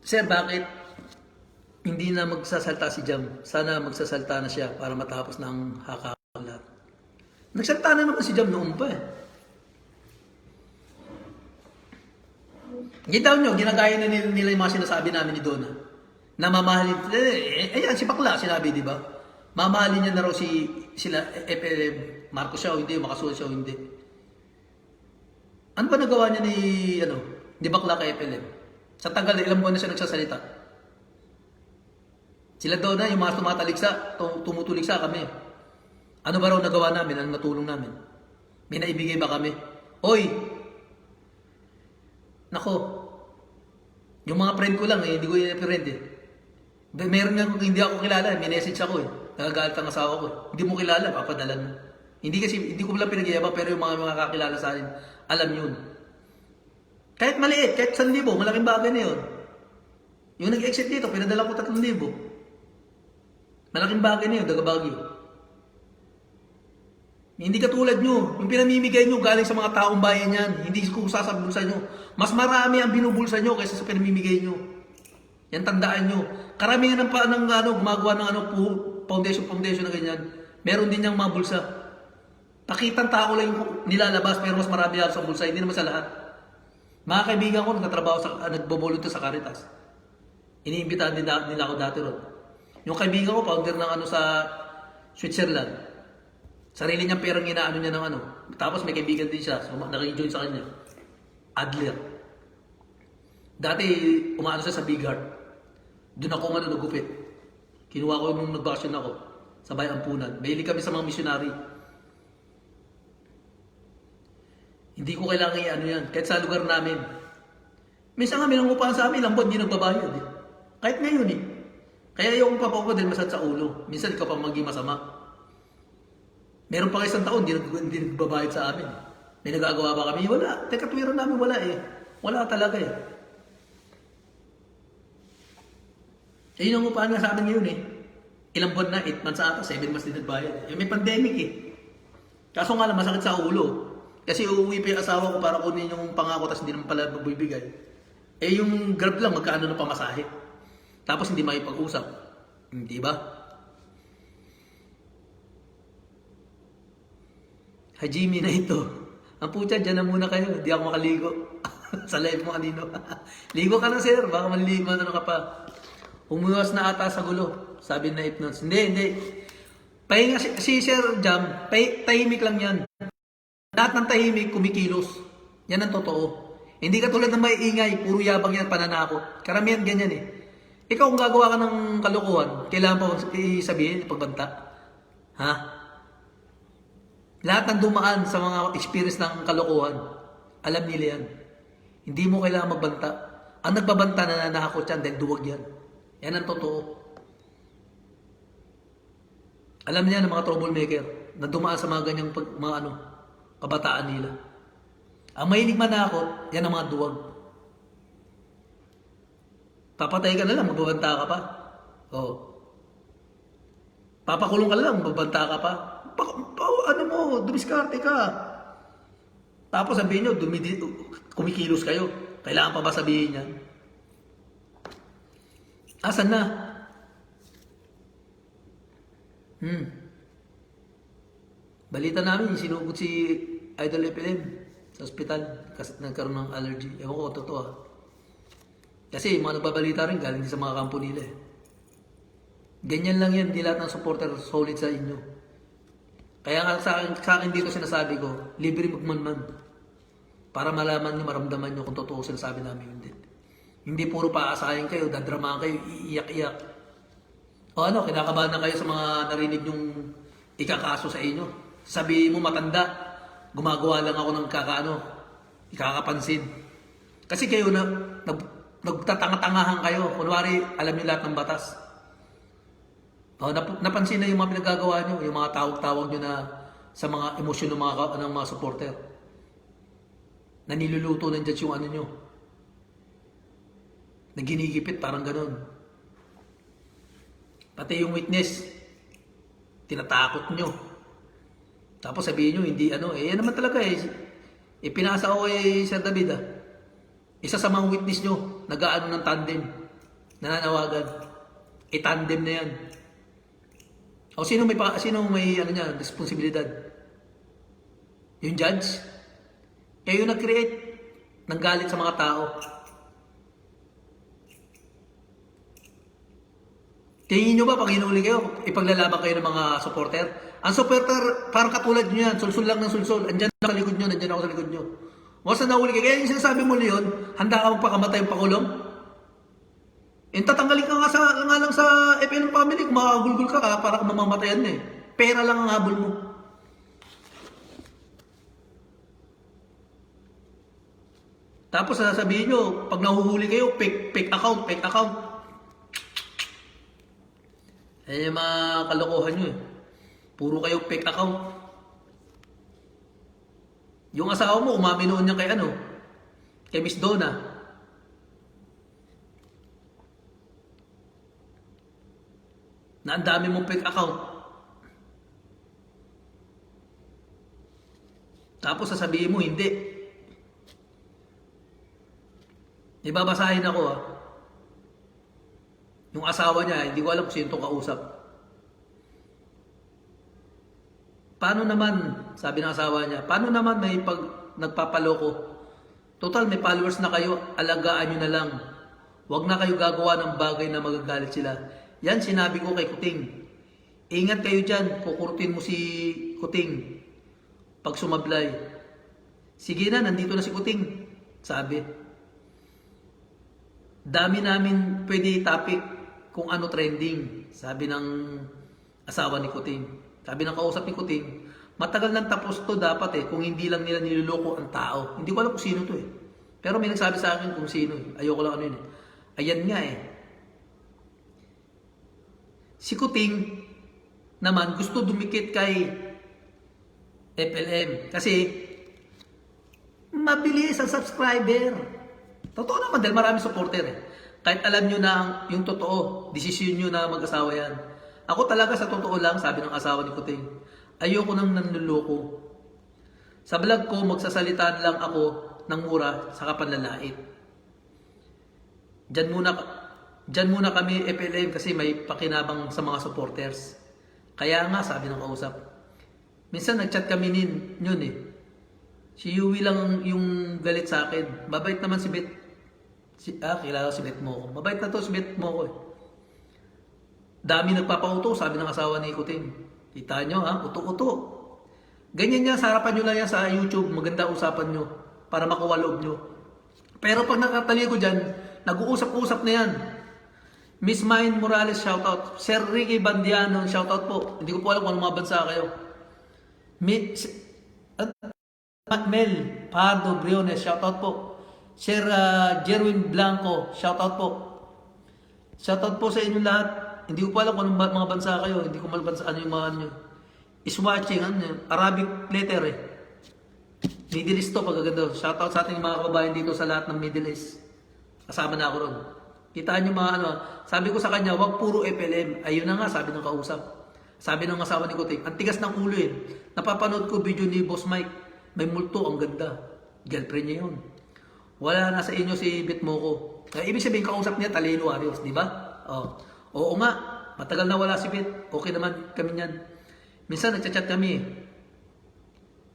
Sir, bakit hindi na magsasalta si Jam? Sana magsasalta na siya para matapos ng haka lahat. Nagsalta na naman si Jam noon pa eh. Gitaw nyo, ginagaya na nila yung mga sinasabi namin ni Donna. Na mamahalin, ayan si Bakla sinabi, di ba? Mamahalin niya na raw sila FLM, Marcos siya o hindi, makasunod siya o hindi. Ano ba nagawa niya ni Bakla kay FLM? Sa tagal, ilang buwan na siya nagsasalita. Sila daw na, yung mga tumutuligsa kami. Ano ba raw nagawa namin? Ano natulong namin? May naibigay ba kami? Oy! Nako, yung mga friend ko lang eh, hindi ko yung friend eh. Meron nga hindi ako kilala, may message ako eh. Nagagalit ang asawa ko. Hindi mo kilala, papadalan mo. Hindi ko pala pinag-iaba, pero yung mga kakilala sa akin, alam yun. Kahit maliit, kahit 1,000, malaking bagay na yun. Yung nag-exit dito, pinadala ko 3,000. Malaking bagay na yun, daga Baguio. Hindi katulad nyo. Yung pinamimigay nyo galing sa mga taong bayan yan. Hindi ko sasabulsa nyo. Mas marami ang binubulsa nyo kaysa sa pinamimigay nyo. Yan tandaan nyo. Karamihan ng gumagawa ng foundation na ganyan. Meron din niyang mga bulsa. Pakitang tao lang yung nilalabas pero mas marami yan sa bulsa. Hindi naman sa lahat. Mga kaibigan ko nagtatrabaho nagbobolunteer sa Caritas. Iniimbitahan nila ako dati ron. Yung kaibigan ko, founder ng sa Switzerland. Sarili niyang perang inaano niya ng Tapos may kaibigan din siya. So, nag-join sa kanya. Adler. Dati, umaano siya sa Big Heart. Doon ako nagupit. Kinuha ko nung nag-vacation ako. Sa Bayang Ampunan. Mahilig kami sa mga missionary. Hindi ko kailangan yan. Kahit sa lugar namin. Minsan nga, minangupahan sa amin, ilang buwan, hindi nagbabayad eh. Kahit ngayon eh. Kaya yung papako dahil masad sa ulo. Minsan, ikaw pa maging masama. Meron pa isang taon, hindi nagbabayad sa amin. May nagagawa ba kami? Wala. Teka, tuwiro namin wala eh. Wala talaga eh. Yun ang upahan nga sa amin ngayon eh. Ilang buwan na, 8 months ata, 7 months din nagbayad. May pandemic eh. Kaso nga lang, masakit sa ulo. Kasi uuwi pa yung asawa ko para kunin yung pangako tapos hindi naman pala bibigay. Eh yung Grab lang, magkaano na pamasahe. Tapos hindi makipag-usap. Hindi ba? Hajime na ito. Ang putya, dyan na muna kayo. Hindi ako makaligo. Sa live mo kanino. Ligo ka na sir, baka maliligo ka pa. Umuwas na ata sa gulo. Sabi na Hypnones. Hindi. Pahinga si Sir Jam, tahimik lang yan. Lahat ng tahimik, kumikilos. Yan ang totoo. Hindi ka tulad ng maiingay, puro yabang yan, pananakot. Karamihan ganyan eh. Ikaw kung gagawa ka ng kalokohan, kailangan pa sabihin, pagbanta. Ha? Lahat ng dumaan sa mga experience ng kalokohan, alam nila yan. Hindi mo kailangan magbanta. Ang nagbabanta na nanakot yan dahil duwag yan. Yan ang totoo. Alam niya ng mga troublemaker na dumaan sa mga ganyang kabataan nila. Ang mahilig manakot, yan ang mga duwag. Papatay ka na lang, magbabanta ka pa. Oh. Papakulong ka lang, babanta ka pa. Ano mo, dumiskarte ka. Tapos sabihin nyo, kumikilos kayo. Kailangan pa ba sabihin yan? Asan na? Balita namin, sinugod si Idol FLM sa ospital kasi nagkaroon ng allergy. Ewan ko, totoo ah. Kasi mga nagbabalita rin galing din sa mga kampo nila eh. Ganyan lang yan, di lahat ng supporter solid sa inyo. Kaya nga sa akin dito sinasabi ko, libre magmanman. Para malaman nyo, maramdaman nyo kung totoo sinasabi namin hindi. Hindi puro paasahin kayo, dadramahan kayo, iiyak-iyak. O ano, kinakabahan na kayo sa mga narinig nyong ikakaso sa inyo. Sabihin mo matanda, gumagawa lang ako ng ikakapansin. Kasi kayo nagtatanga-tangahan kayo. Kunwari, alam niyo lahat ng batas. Napansin na yung mga pinagagawa nyo, yung mga tawag-tawag nyo na sa mga emosyon ng mga supporter. Na niluluto ng judge yung ano nyo. Na ginigipit, parang ganun. Pati yung witness, tinatakot nyo. Tapos sabihin nyo, hindi yan naman talaga pinasa ko kay Sir David Isa sa mga witness nyo, nag-aano ng tandem, nananawagan. Tandem na yan. O sino may responsibilidad? Yung judge? Kayo nag-create ng galit sa mga tao. Tingin nyo ba pag hinuli kayo, ipaglalaban kayo ng mga supporter? Ang supporter, parang katulad nyo yan, sulsul lang ng sulsul. Andyan ako sa likod nyo, nandyan ako sa likod nyo. Once na nahuli kayo, kaya yung sinasabi mo Leon, handa ka magpakamatay yung pakulong? Tatanggalin ka nga lang sa FLM family, kung makagulgul ka para kang mamamatayan na eh. Pera lang ang habol mo. Tapos sasabihin nyo, pag nahuhuli kayo, fake account. Ayan yung mga kalokohan nyo eh. Puro kayo fake account. Yung asawa mo, umamin noon niya kay Miss Donna. Na ang dami mong fake account. Tapos sasabihin mo, hindi. Ibabasahin ako Yung asawa niya, hindi ko alam kung sino itong kausap. Paano naman, sabi ng asawa niya, paano naman may nagpapaloko? Total, may followers na kayo, alagaan nyo na lang. Huwag na kayo gagawa ng bagay na magagalit sila. Yan sinabi ko kay Kuting. Ingat kayo dyan, kukurtin mo si Kuting pag sumablay. Sige na, nandito na si Kuting. Sabi. Dami namin pwede topic kung ano trending. Sabi ng asawa ni Kuting. Sabi ng kausap ni Kuting, matagal nang tapos to dapat kung hindi lang nila niloloko ang tao. Hindi ko alam kung sino to Pero may nagsabi sa akin kung sino Ayoko lang Ayan nga Si Kuting naman gusto dumikit kay FLM kasi mabilis ang subscriber. Totoo naman dahil marami supporter Kahit alam nyo na yung totoo, desisyon nyo na mag-asawa yan. Ako talaga sa totoo lang, sabi ng asawa ni Kuting, ayoko nang nanluloko. Sa vlog ko, magsasalitaan lang ako ng mura sa kapanlalait. Diyan muna kami FLM kasi may pakinabang sa mga supporters. Kaya nga, sabi ng kausap. Minsan nagchat kami yun Si Yui lang yung galit sa akin. Mabait naman si Beth. Kilala si Beth Moko. Mabait na to si Beth Moko Dami nagpapauto, sabi ng asawa ni Kuting. Kita nyo uto-uto. Ganyan yan, sa harapan nyo lang yan sa YouTube. Maganda usapan nyo para makuha loob nyo. Pero pag nakatali ko dyan, nag-uusap-usap na yan. Miss Mine Morales, shoutout. Sir Ricky Bandiano, shoutout po. Hindi ko po alam kung anong mga bansa kayo. Mel Pardo Briones, shoutout po. Sir Jerwin Blanco, shoutout po. Shoutout po sa inyo lahat. Hindi ko po alam kung anong mga bansa kayo. Hindi ko malaban sa ano yung mga nyo. Is watching, Arabic letter Middle East to, pagkaganda. Shoutout sa ating mga kababayan dito sa lahat ng Middle East. Kasama na ako ron. Kitaan nyo mga ano, sabi ko sa kanya, wag puro FLM. Ayun na nga, sabi ng kausap. Sabi ng asawa ni Kuting, ang tigas ng ulo eh. Napapanood ko video ni Boss Mike, may multo, ang ganda. Girlfriend niya yun. Wala na sa inyo si Bitmoko. Kaya ibig sabihin kausap niya, Talino Warriors, di ba? Oh. Oo nga, matagal na wala si Bit. Okay naman kami niyan. Minsan nagchat-chat kami.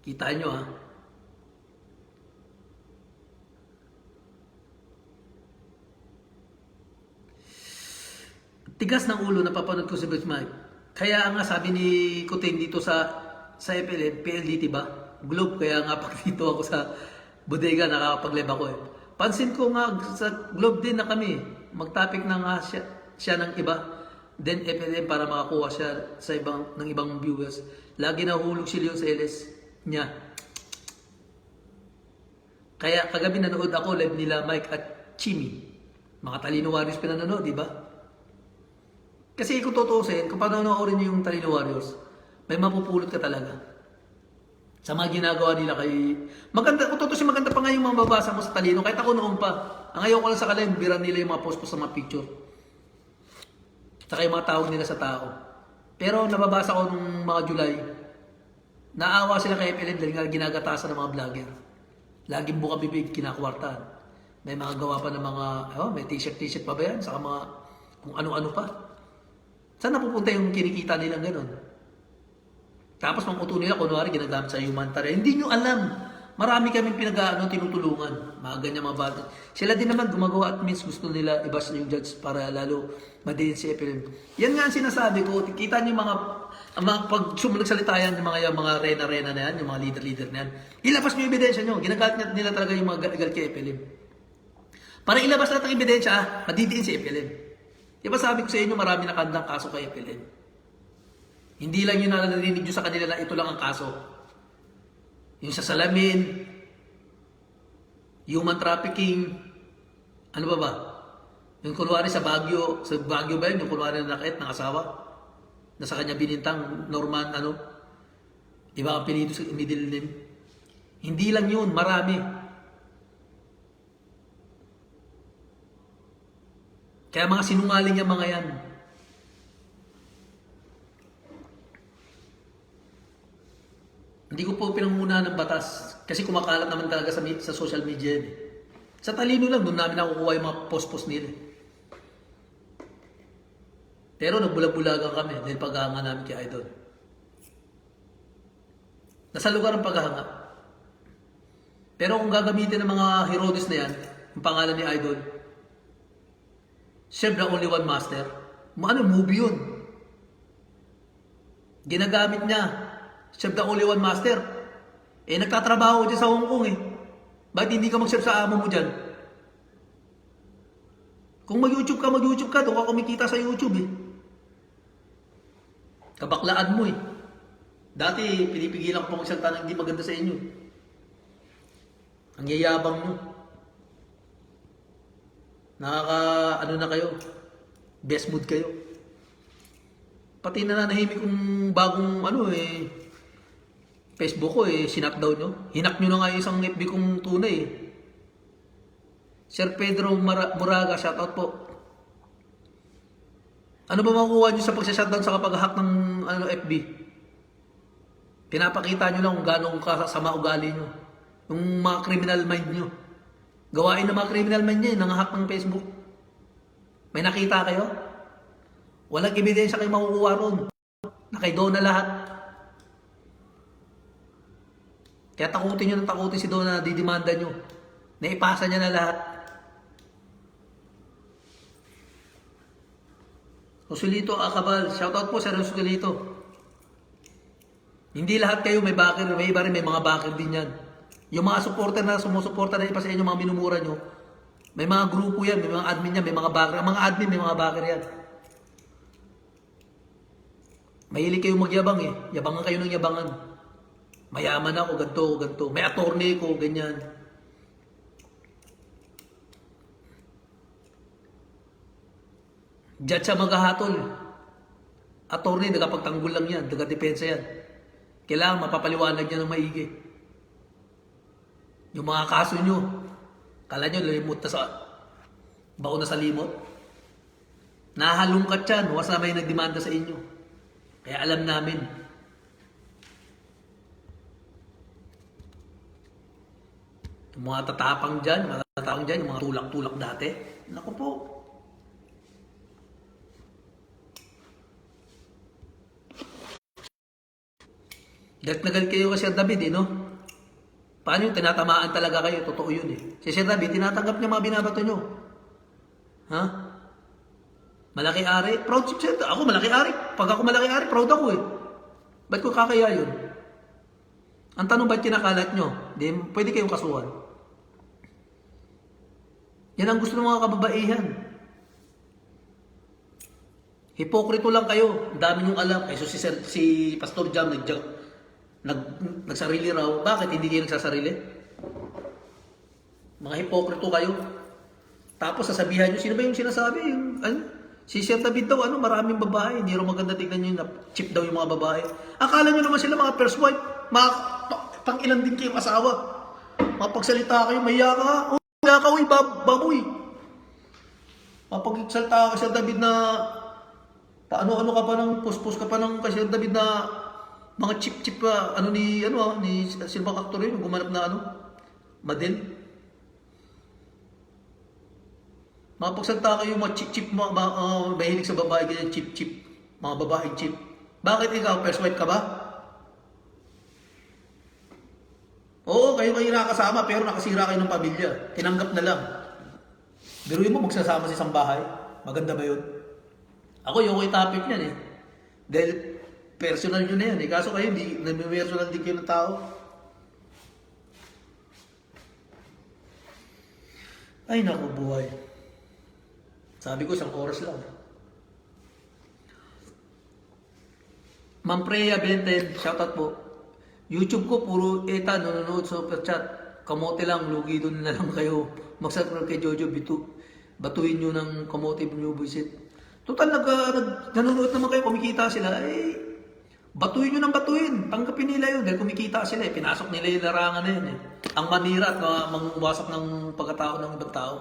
Kitaan nyo ha. Tigas ng ulo, napapanood ko si Boss Mike. Kaya nga sabi ni Kuting dito sa FLM, PLDT ba? Globe, kaya nga pag dito ako sa bodega, nakakapag-live ako eh. Pansin ko nga sa Globe din na kami, mag-topic na nga siya ng iba. Then FLM para makakuha siya sa ng ibang viewers. Lagi nahulog si Leon sa LS niya. Kaya kagabi nanood ako live nila Mike at Chimmy. Mga Talino Warriors pinanonood, di ba? Kasi kung tutusin, kung panonoorin niyo yung Talino Warriors, may mapupulot ka talaga. Sa mga ginagawa nila kay... Maganda, kung tutusin, maganda pa nga yung mga mabasa mo sa Talino. Kahit ako noon pa. Ang ayaw ko lang sa kanila, biran nila yung mga post sa mga picture. Saka yung mga tawag nila sa tao. Pero nababasa ko nung mga July, naawa sila kay FLM dahil nga ginagatasan ng mga vlogger. Laging buka bibig, kinakwartan. May mga gawa pa ng mga... may t-shirt pa ba yan? Saka mga... kung ano-ano pa. Saan napupunta yung kinikita nilang gano'n? Tapos mga uto nila, kunwari, ginagamit sa humanitarian. Hindi nyo alam. Marami kaming tinutulungan. Mga ganyan mga bata. Sila din naman gumagawa at means gusto nila ibas yung judge para lalo madiin si FLM. Yan nga ang sinasabi ko. Kita nyo mga pag nagsalita yan, yung mga rena-rena na yan, yung mga leader-leader na yan. Ilabas nyo yung ebidensya nyo. Ginagalit nila talaga yung mga gagal kay FLM. Para ilabas natin ang ebidensya, madidiin si FLM. Diba sabi ko sa inyo, marami na kandang kaso kay FLM. Hindi lang yun na narinig nyo sa kanila na ito lang ang kaso. Yung sa salamin, human trafficking, ano ba ba? Yung kunwari sa Baguio ba yun? Yung kunwari na nakait ng asawa, na sa kanya binintang Norman, diba ang pinito sa middle name? Hindi lang yun, marami. Kaya mga sinungaling yung mga yan. Hindi ko po pinangunahan ng batas. Kasi kumakalat naman talaga sa social media. Sa Talino lang, doon namin nakukuha yung mga post-post nila. Pero nagbulag-bulagan kami dahil paghahanga namin kay Idol. Nasa lugar ang paghahanga. Pero kung gagamitin ng mga Herodes na yan, yung pangalan ni Idol, Serve the Only One Master. Movie yun. Ginagamit niya. Serve the Only One Master. Nagtatrabaho dyan sa Hong Kong eh. Bakit hindi ka mag-serve sa amo mo dyan? Kung mag-YouTube ka, doon ka kumikita sa YouTube eh. Kabaklaan mo eh. Dati, pinipigilan ko pang magsalita na hindi maganda sa inyo. Ang yayabang mo. Na kayo, best mood kayo. Pati nananahimik kung bagong Facebook ko sinapdown nyo. Hinak nyo na nga isang FB kong tunay eh. Sir Pedro Moraga, shoutout po. Ano ba makukuha nyo sa pagsashutdown sa kapag-hack ng FB? Pinapakita nyo lang kung gano'ng kasama ugali nyo. Yung mga criminal mind nyo. Gawain ng mga criminal man niya, nangahack ng Facebook. May nakita kayo? Walang ebidensya kayo makukuha ron. Nakay Donna lahat. Kaya takutin nyo ng takutin si Donna, didimanda nyo. Naipasa niya na lahat. Joselito Akabal, shoutout po sa Joselito. Hindi lahat kayo may backer, may iba rin may mga backer din yan. Yung mga supporter na sumusuporta na ipa sa inyo, mga minumura nyo, may mga grupo yan, may mga admin yan, may mga backer. Ang mga admin, may mga backer yan. Mahilig kayo magyabang eh. Yabangan kayo ng yabangan. Mayaman ako, ganito. May attorney ko, ganyan. Diyan siya maghahatol. Attorney, nagapagtanggol lang yan, nagadepensa yan. Kailangan mapapaliwanag niya ng maigi. Yung mga kaso nyo, kala nyo limot na sa baon na sa limot. Nahalungkat yan. Huwag na may nagdemanda sa inyo. Kaya alam namin. Yung mga tatapang dyan, yung mga tulak-tulak dati. Naku po. Galit na galit kayo kay Sir David, no? Paano yung tinatamaan talaga kayo? Totoo yun, eh. Si Sir David, tinatanggap niya mga binabato nyo. Ha? Malaki ari? Proud si Sir. Ako malaki ari. Pag ako malaki ari, proud ako, eh. Ba't ko kakaya yun? Ang tanong, ba't kinakalat nyo? Di, pwede kayong kasuhan. Yan ang gusto ng mga kababaihan. Hipokrito lang kayo. Ang dami nyong alam. Ay, so si Pastor Jam nagsarili raw. Bakit hindi kayo nagsasarili? Mga hipokrito kayo. Tapos sasabihan nyo, sino ba yung sinasabi? Yung, si Sir David daw, maraming babae. Hindi raw maganda tignan nyo na cheap daw yung mga babae. Akala nyo naman sila mga first wife. Pang ilan din kayong asawa. Mapagsalita kayo, mahiya ka. Kaya ka, uy, baboy. Mapagsalita ka, Sir David, na paano-ano ka pa ng puspos ka pa ng kay Sir David na mga chip-chip pa, ni Silva Actor yun, gumanap na Madel. Mapagsalita kayo, mga chip-chip, mahilig sa babae, ganyan, chip-chip. Mga babaeng chip. Bakit ikaw, first wife ka ba? Oo, kayo nakasama pero nakasira kayo ng pamilya. Tinanggap na lang. Biruin mo magsasama sa isang bahay. Maganda ba yun? Ako yung topic niyan, eh. Dahil personal nyo na yan, eh. Kaso kayo, nag-personal din kayo ng tao. Ay, naku, buhay. Sabi ko, 1 oras lang. Ma'am Freya Benten, shoutout po. YouTube ko, puro ETA, nanonood super chat. Kamote lang, lugi doon na lang kayo. Mag-subscribe kay Jojo, batuin nyo ng kamote nyo, visit. Total, nanonood naman kayo, kumikita sila. Batuin nyo ng batuin. Tanggapin nila yun, dahil kumikita sila. Pinasok nila yung larangan na yun. Ang manira at mangwasak ng pagkatao ng ibang tao.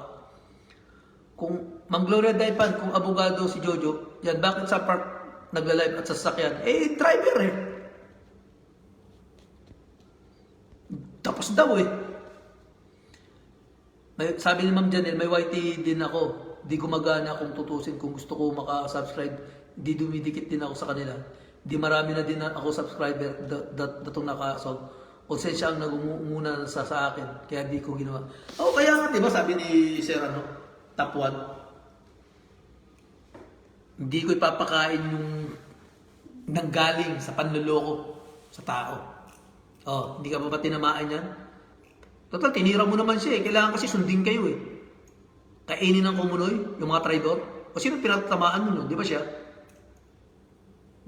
Kung Mang Gloria Daipan, kung abogado si Jojo, yan, bakit sa park nagla-live at sa sasakyan? Driver, eh. Tapos daw, eh. Sabi ni Ma'am Janelle, may YT din ako. Di gumagana kung tutusin. Kung gusto ko maka-subscribe, di dumidikit din ako sa kanila. Di marami na din ako subscriber datong nakasog. Konsensya ang nagumuna sa akin. Kaya di ko ginawa. Kaya nga, di ba sabi ni Sir, top 1? Hindi ko ipapakain yung nanggaling sa panluloko sa tao. Hindi ka ba tinamaan yan? Total, tinira mo naman siya, eh. Kailangan kasi sundin kayo, eh. Kainin ng kumunoy, yung mga traidor. O sino pinatamaan mo nun? Di ba siya?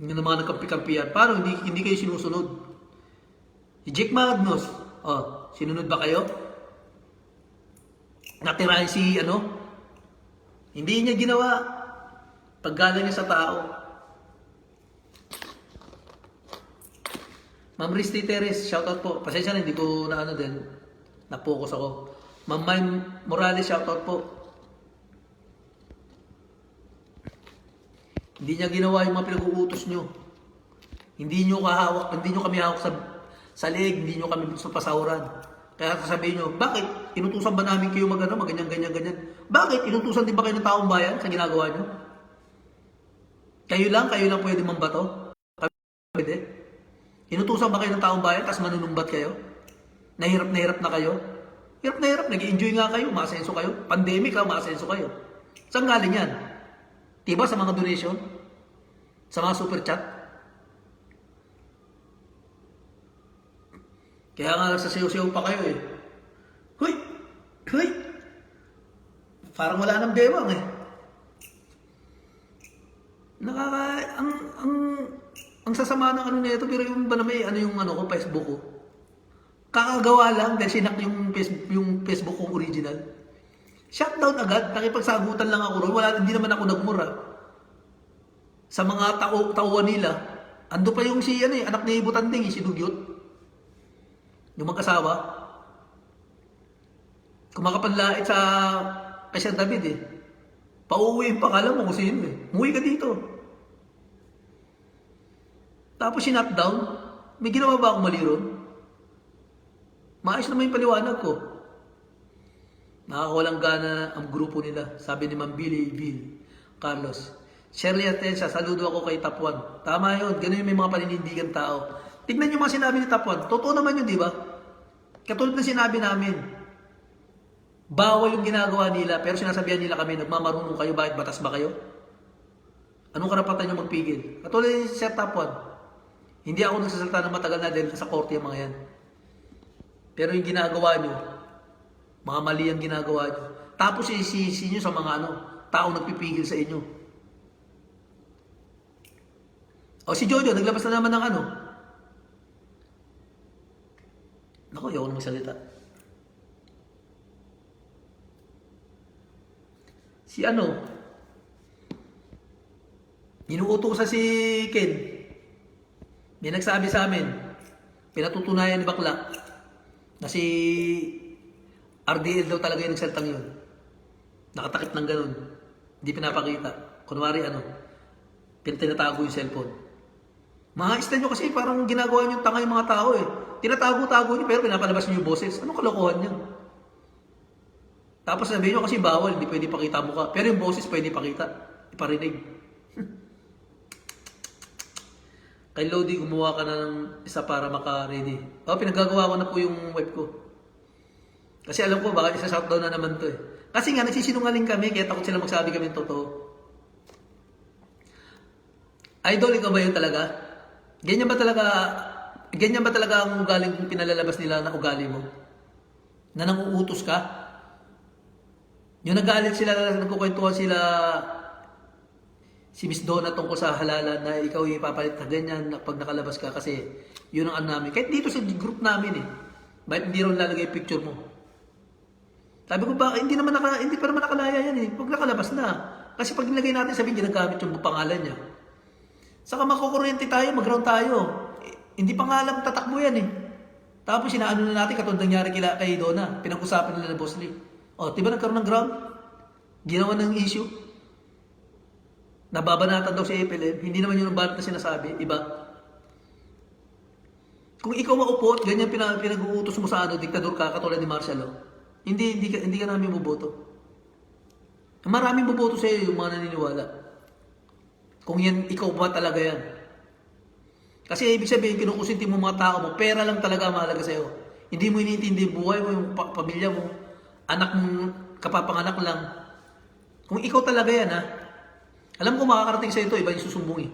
Yung mga nagkampi-kampihan. Paano? Hindi kayo sinusunod. Si Jake Magnus, sinunod ba kayo? Natirahin si, Hindi niya ginawa. Paggalang niya sa tao. Ma'am Risty Teres, shoutout po. Pasensya na, hindi ko din. Na-focus ako. Ma'am Mine Morales, shoutout po. Hindi niya ginawa yung mga pinag-uutos nyo. Hindi nyo kami hawak sa leeg, hindi nyo kami sa pasahuran. Kaya sasabihin nyo, bakit? Inutusan ba namin kayo ganyan. Bakit? Inutusan din ba kayo ng taong bayan sa ginagawa nyo? Kayo lang pwede mambato? Pwede? Inutusan ba kayo ng taong bayan, tapos manunumbat kayo? Nahirap na kayo? Hirap na hirap, nag-i-enjoy nga kayo, maasenso kayo. Pandemic maasenso kayo. Saan galing yan? Diba sa mga donation? Sa mga super chat? Kaya nga nagsasayaw-sayaw pa kayo, eh. Huy! Parang wala nang bewang, eh. Ang sasama ng nito, pero yung ba na may ko, Facebook ko. Kakagawa lang dahil sinak yung Facebook kong original. Shutdown agad, nakipagsagutan lang ako ron. Hindi naman ako nagmura. Sa mga tauhan nila, ando pa yung anak ni Butanding, si Dugyot. Yung mag-asawa. Kumakapanlait sa Sir David, eh. Pauwiin pa, kala mo kung sino eh. Umuwi ka dito. Tapos sinat down, may ginawa ba akong mali ron? Maayos naman yung paliwanag ko. Nakakawalang gana ang grupo nila, sabi ni Ma'am Billy Bill Carlos. Shirley Atensa, saludo ako kay Top 1. Tama yun, ganun yung may mga paninindigan tao. Tignan nyo mga sinabi ni Top 1. Totoo naman yun, di ba? Katulad ng sinabi namin. Bawal yung ginagawa nila, pero sinasabihan nila kami, nagmamarunong kayo, bakit batas ba kayo? Anong karapatan nyo magpigil? Katulad ni Sir Top 1. Hindi ako nagsasalita ng matagal na dahil sa korte yung mga yan. Pero yung ginagawa nyo, mga mali ang ginagawa nyo. Tapos isisi nyo sa mga taong nagpipigil sa inyo. O si Jojo, naglabas na naman ng Naku, ayaw ko na magsalita. Si inuutosan si Ken. May nagsabi sa amin, pinatutunayan ni Bakla, na si RDL daw talaga yung nagsaltang yun. Nakatakip ng ganun. Hindi pinapakita. Kunwari tinatago yung cellphone. Mahaistan nyo kasi parang ginagawa nyo tanga yung mga tao eh. Tinatago-tago nyo pero pinapalabas nyo yung boses. Anong kalokohan yan? Tapos sabihin nyo kasi bawal, hindi pwede pakita mukha. Pero yung boses pwede pakita. Iparinig. Kay Lodi, gumawa ka na ng isa para maka-ready. Pinagagawa ko na po yung web ko. Kasi alam ko, baka isa-shutdown na naman to eh. Kasi nga, nagsisinungaling kami, kaya takot sila magsabi kami ng totoo. Idol, ikaw ba yun talaga? Ganyan ba talaga ang ugaling pinalalabas nila na ugali mo? Na nanguutos ka? Yung nagalit sila, nagkukwentuhan sila si Miss Donna tungkol sa halalan na ikaw yung ipapalit na ganyan pag nakalabas ka kasi yun ang namin. Kahit dito sa group namin eh. Bakit hindi rin lalagay yung picture mo? Sabi ko ba, hindi pa naman nakalaya yan eh. Pag nakalabas na. Kasi pag nilagay natin sabihin, ginagamit yung pangalan niya. Saka makukuryente tayo, mag-ground tayo. Hindi pa nga alam tatakbo yan eh. Tapos sinaano na natin katulad nangyari kay Donna. Pinag-usapan nila ng Boss Lee. Diba nagkaroon ng ground? Ginawa ng issue. Nababanatan daw si FLM. Hindi naman yun ang banat na sinasabi. Iba. Kung ikaw maupo at ganyan pinag-uutos mo sa diktador ka katulad ni Marcelo, hindi ka namin buboto. Maraming buboto sa iyo yung mga naniniwala. Kung yan, ikaw ba talaga yan? Kasi ibig sabihin, kinukusinti mo mga tao mo, pera lang talaga mahalaga sa'yo. Hindi mo iniintindi yung buhay mo, yung pamilya mo, anak mo, kapapanganak lang. Kung ikaw talaga yan, alam ko makakarating sa'yo ito, iba yung susumbong eh.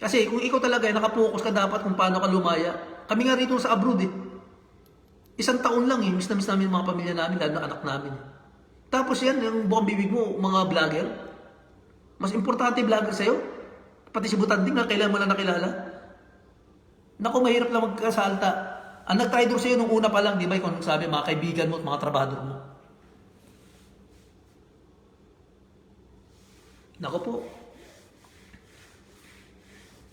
Kasi kung ikaw talaga yan, nakapokus ka dapat kung paano ka lumaya. Kami nga rito sa abroad eh. 1 taon lang eh, miss na miss namin yung mga pamilya namin, lalo na anak namin. Tapos yan, yung bukang bibig mo, mga vlogger. Mas importante vlogger sa'yo. Pati si Butanding na kailan mo lang nakilala. Naku, mahirap lang magkasalta. Ang nag-traitor sa'yo nung una pa lang, di ba? Kung sabi, mga kaibigan mo at mga trabador mo. Naku po.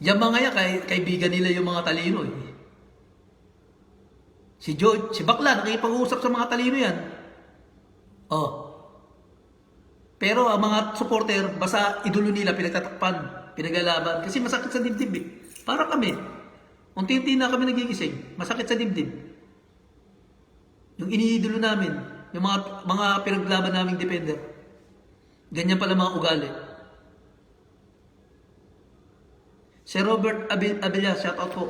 Yung mga yan, kaibigan nila yung mga talino eh. Si George, si Bakla, nakipag-uusap sa mga talino yan. Pero ang mga supporter, basta idolo nila, pinagtatakpan, pinaglalaban. Kasi masakit sa dibdib eh. Para kami. Unti-unti na kami nagigising. Masakit sa dibdib. Yung iniidolo namin, yung mga pinaglaban naming defender. Ganyan pala mga ugali. Si Robert Abella, shout out po.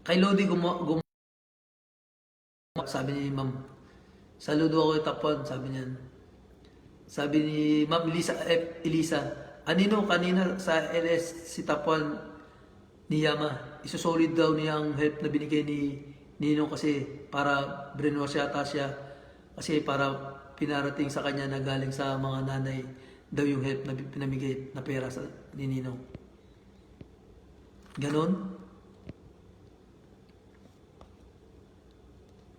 Kay Lodi sabi ni Ma'am, saludo ako yung Top 1, sabi niyan. Sabi ni Ma'am Elisa, anino kanina sa LS si Top 1 ni Yama, isusolid daw niya ang help na binigay ni Ninong kasi para brainwash yata siya. Kasi para pinarating sa kanya na galing sa mga nanay daw yung help na pinamigay na pera sa ni Ninong. Ganon.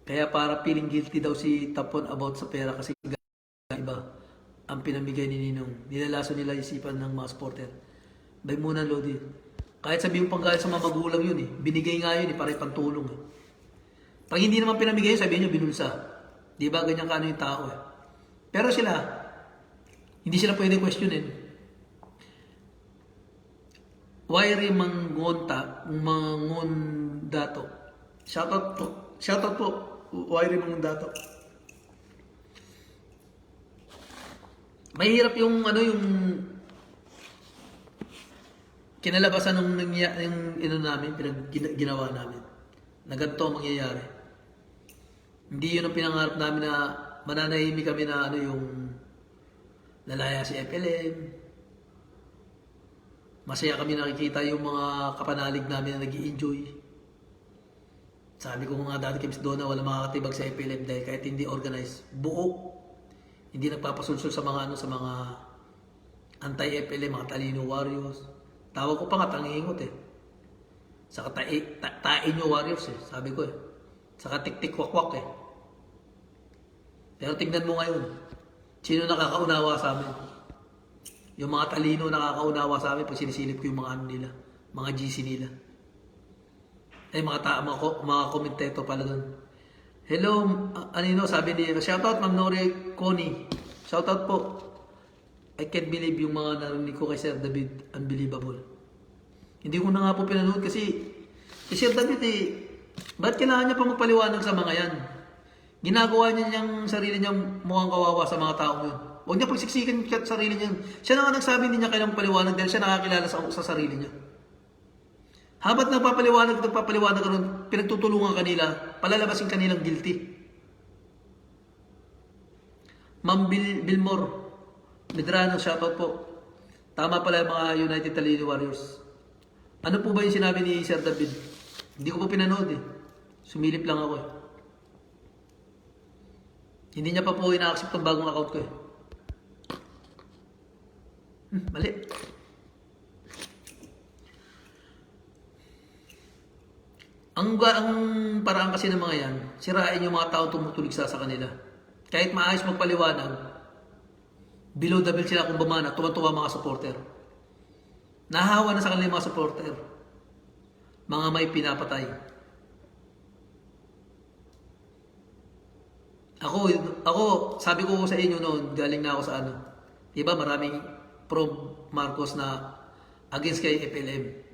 Kaya para feeling guilty daw si Top 1 about sa pera kasi iba ang pinamigay ni Ninong. Nilalaso nila isipan ng mga supporter. Bay muna Lodi. Kahit sabihin pang galing sa mga magulang yun eh. Binigay nga yun eh, para ipantulong eh. Pag hindi naman pinamigay yun, sabihin nyo binulsa. Di ba ganyan ka yung tao eh. Pero sila, hindi sila pwede questionin. Wairi Mangonta, Mangondato. Shoutout po, Wairi Mangondato. Mahirap yung kinalabasan ng namin, ginawa namin. Na ganito ang mangyayari. Hindi yun ang pinangarap namin na mananahimik kami na yung lalaya si FLM. Masaya kami nakikita yung mga kapanalig namin na nag-i-enjoy. Sabi ko nga dati kay Miss Donna, wala makakatibag sa FLM dahil kahit hindi organized, buo. Hindi nagpapasulsul sa mga sa mga anti-FLM, mga talino warriors. Tawag ko pa nga tangingot eh. Saka tain nyo warriors eh, sabi ko eh. Saka tik-tik wak-wak eh. Pero tingnan mo ngayon, sino nakakaunawa sa amin? Yung mga talino nakakaunawa sa amin pag sinisilip ko yung mga nila, mga GC nila. Mga komentator pala doon. Hello, sabi ni, shoutout Ma'am Nori Connie. Shoutout po. I can't believe yung mga narinig ko kay Sir David. Unbelievable. Hindi ko na nga po pinanood kasi Sir David ba't kailangan niya pa magpaliwanag sa mga yan? Ginagawa niya niyang sarili niyang mukhang kawawa sa mga taong yun. Huwag niya pagsiksikan sa sarili niya. Siya na nga nagsabi, hindi niya kailangang paliwanag dahil siya nakakilala sa sarili niya. Habat nagpapaliwanag ka ron, pinagtutulungan kanila, palalabasin kanilang guilty. Ma'am Bilmore, Medrano, shoutout po. Tama pala yung mga United Talino Warriors. Ano po ba yung sinabi ni Sir David? Hindi ko po pinanood eh. Sumilip lang ako eh. Hindi niya pa po ina-accept ang bagong account ko eh. Mali. Ang paraan kasi ng mga yan, sirain yung mga taong tumutulig sa kanila. Kahit maayos magpaliwanag, below the belt sila kung bumana, tuwa-tuwa mga supporter. Nahawa na sa kanila yung mga supporter. Mga may pinapatay. Ako, sabi ko sa inyo noon, galing na ako sa diba maraming pro Marcos na against kay FLM.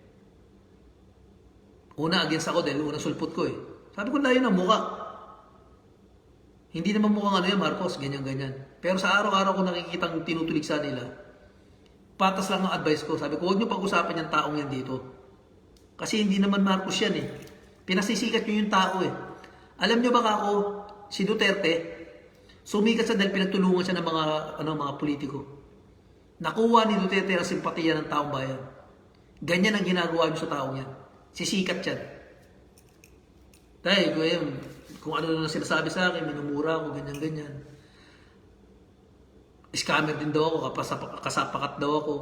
Una, against ako dahil unang sulpot ko eh. Sabi ko, layo ng muka. Hindi naman mukhang yan, Marcos, ganyan-ganyan. Pero sa araw-araw ko nakikitang tinutulig sa nila, patas lang ang advice ko. Sabi ko, huwag niyo pag-usapan yung taong yan dito. Kasi hindi naman Marcos yan eh. Pinasisikat nyo yung tao eh. Alam nyo ba ako, si Duterte, sumikat siya dahil pinagtulungan siya ng mga politiko. Nakuha ni Duterte ang simpatiya ng taong bayan. Ganyan ang ginagawa niyo sa taong yan. Sisikat yan. Dahil kung ano na sinasabi sa akin, minumura ako, ganyan-ganyan. Scammer din daw ako, kasapakat daw ako.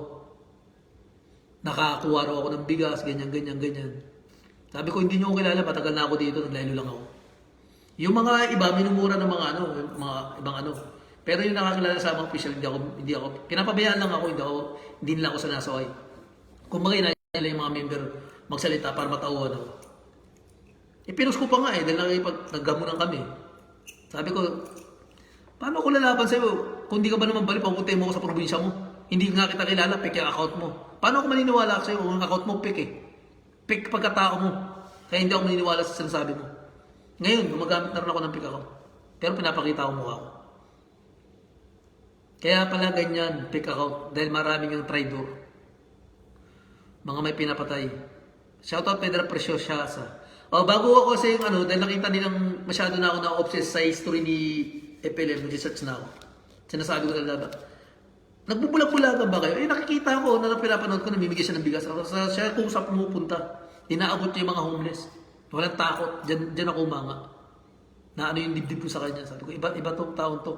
Nakakuha raw ako ng bigas, ganyan-ganyan. Sabi ko, hindi nyo ako kilala, matagal na ako dito, naglaylo lang ako. Yung mga iba, minumura ng mga ibang Pero yung nakakilala sa mga official, hindi ako, pinapabayaan lang ako, hindi nila ako sinasaway. Kung bagay na nila yung mga member magsalita para matauhan ako. Pinost ko pa nga dahil naggamunan kami. Sabi ko, paano ko lalaban sa'yo? Kung di ka ba naman balik, papuntahin mo ako sa probinsya mo. Hindi nga kita kilala, pick yung account mo. Paano ako maniniwala sa'yo kung ang account mo pick eh? Pick pagkatao mo. Kaya hindi ako maniniwala sa sinasabi mo. Ngayon, gumagamit na rin ako ng pick account. Pero pinapakita ko mukha ko. Kaya pala ganyan, pick account. Dahil maraming yung traidor. Mga may pinapatay. Shoutout Pedro Preciosa. Bago ako sa yung dahil nakita nilang masyado na ako na-obsess sa history ni FLM, nag-research na ako. Sinasabi ko talaga, nagbubulag-bulagan ba kayo? Nakikita ko na pinapanood ko, namimigay siya ng bigas. Siya kung saan pumupunta, inaabot niya yung mga homeless. Walang takot, dyan ako umanga. Na yung dibdib ko sa kanya. Sabi ko, iba tong taon to.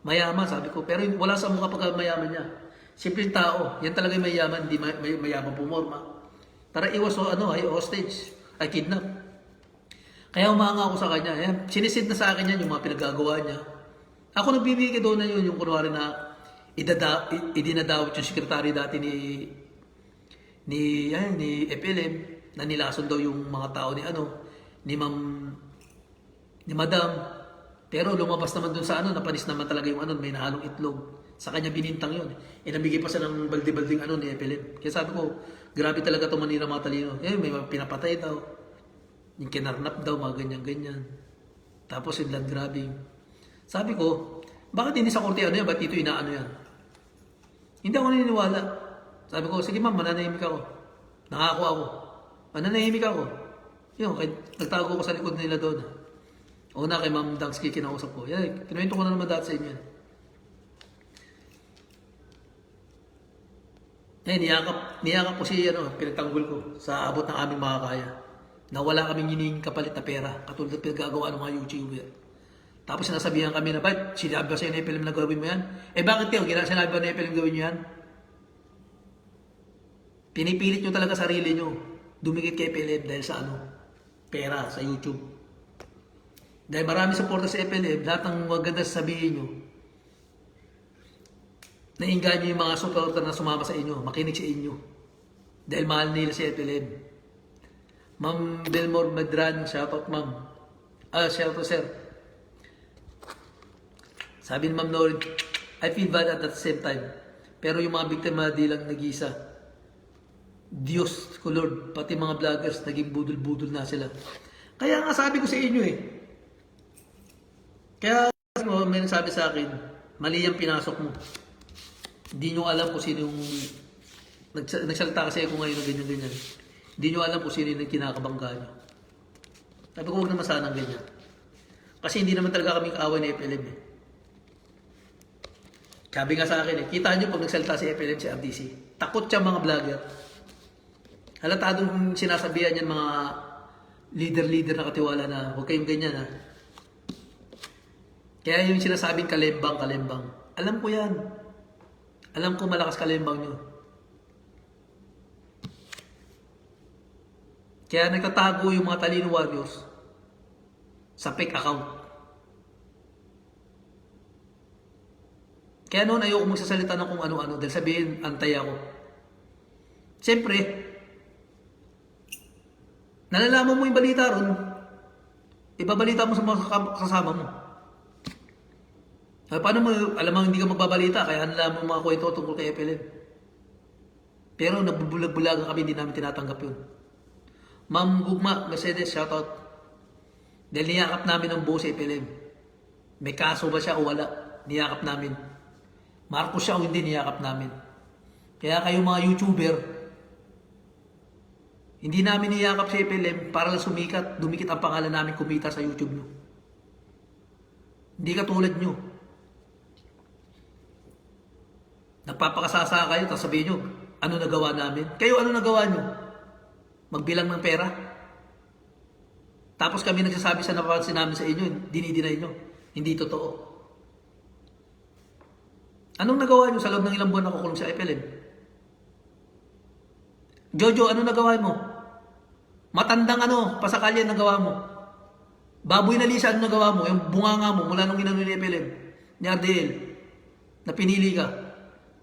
Mayaman, sabi ko. Pero wala sa mukha pagka mayaman niya. Simpleng tao, yan talaga yung mayaman, hindi mayaman pumorma. Para iwas hostage, ay kidnap. Kaya umanga ako sa kanya. Sinisid na sa akin yan yung mga pinagagawa niya. Ako nagbibigay doon na yun, yung kunwari na idinadawit yung sekretary dati ni FLM na nilason daw yung mga tao ni Madam. Pero lumabas naman dun sa ano, napanis naman talaga yung ano, may nahalong itlog. Sa kanya binintang yun. Nabigay pa siya ng balde-balding ano ni Epelim. Kaya sabi ko, grabe talaga ito Manila matalino. May mga pinapatay daw. Yung kinarnap daw, mga ganyan-ganyan. Tapos yung land grabbing. Sabi ko, bakit hindi sa korte ano yan? Ba't dito inaano yan? Hindi ako naniniwala. Sabi ko, sige ma'am, mananahimik ako. Nangako ako. Mananahimik ako. Yun, nagtago ko sa likod nila doon. Una kay Ma'am Dangsky kinausap ko. Kinuwento ko na naman dati sa inyo yan. Niyakap ko si pinagtanggol ko sa abot ng aming makakaya. Na wala kaming hinihing kapalit na pera. Katulad ng pinagagawa ng mga YouTuber. Tapos sinasabihan kami na, ba't sinabi ba sa'yo na Epelim na gawin mo yan? Bakit kayo? Sinabi ba na Epelim gawin nyo yan? Pinipilit nyo talaga sarili nyo. Dumikit kay Epelim dahil sa pera, sa YouTube. Dahil marami supporter sa Epelim, lahat ng maganda sabihin nyo, nainggan nyo yung mga supporter na sumama sa inyo, makinig sa inyo. Dahil mahal nila si Epelim. Ma'am Belmore Madran, shoutout ma'am. Shoutout sir. Sabi ni Ma'am Norin, I feel bad at the same time. Pero yung mga biktima di lang nag-isa. Diyos ko Lord, pati mga vloggers, naging budol-budol na sila. Kaya nga sabi ko sa inyo Kaya may nagsabi sa akin, mali yung pinasok mo. Hindi nyo alam kung sino yung... Nagsalita kasi ako ngayon ng ganyan-ganyan. Hindi nyo alam kung sino yung kinakabangga nyo. Sabi ko, huwag naman sanang ganyan. Kasi hindi naman talaga kami kaaway na Epelim Sabi nga sa akin kita nyo pag nagsalita si Epelim si RDC. Takot siya mga vlogger. Halatadong sinasabihan niyan mga leader na katiwala na huwag kayong ganyan Kaya yung sinasabing kalembang. Alam ko yan. Alam ko malakas kalembang nyo. Kaya nagtatago yung mga talino warriors sa fake account. Kaya noon ayoko magsasalita ng kung ano-ano dahil sabihin, antay ako. Siyempre, nalalaman mo yung balita ron, ibabalita mo sa mga kasama mo. Paano mo, alam mo hindi ka magbabalita, kaya nalalaman mo mga kwento tungkol kay Epelim. Pero nagbubulag-bulagan kami, hindi namin tinatanggap yun. Ma'am Gugma, Mercedes, shoutout. Dahil niyakap namin ang buo si Epelim. May kaso ba siya o wala? Niyakap namin. Marcos siya o hindi, niyakap namin. Kaya kayo mga YouTuber, hindi namin niyakap si Epelim para lang sumikat, dumikit ang pangalan namin kumita sa YouTube nyo. Hindi katulad nyo. Nagpapakasasa kayo, tapos sabihin nyo, ano nagawa namin? Kayo ano nagawa nyo? Magbilang ng pera? Tapos kami nagsasabi sa napapansin namin sa inyo, dinidinay nyo. Hindi totoo. Anong nagawa nyo sa loob ng ilang buwan na kukulong sa Epelim? Jojo, ano nagawa mo? Matandang pasakalya nagawa mo? Baboy na lisa, ano nagawa mo? Yung bunganga mo mula nung inano ni Epelim, ni Ardel, na pinili ka.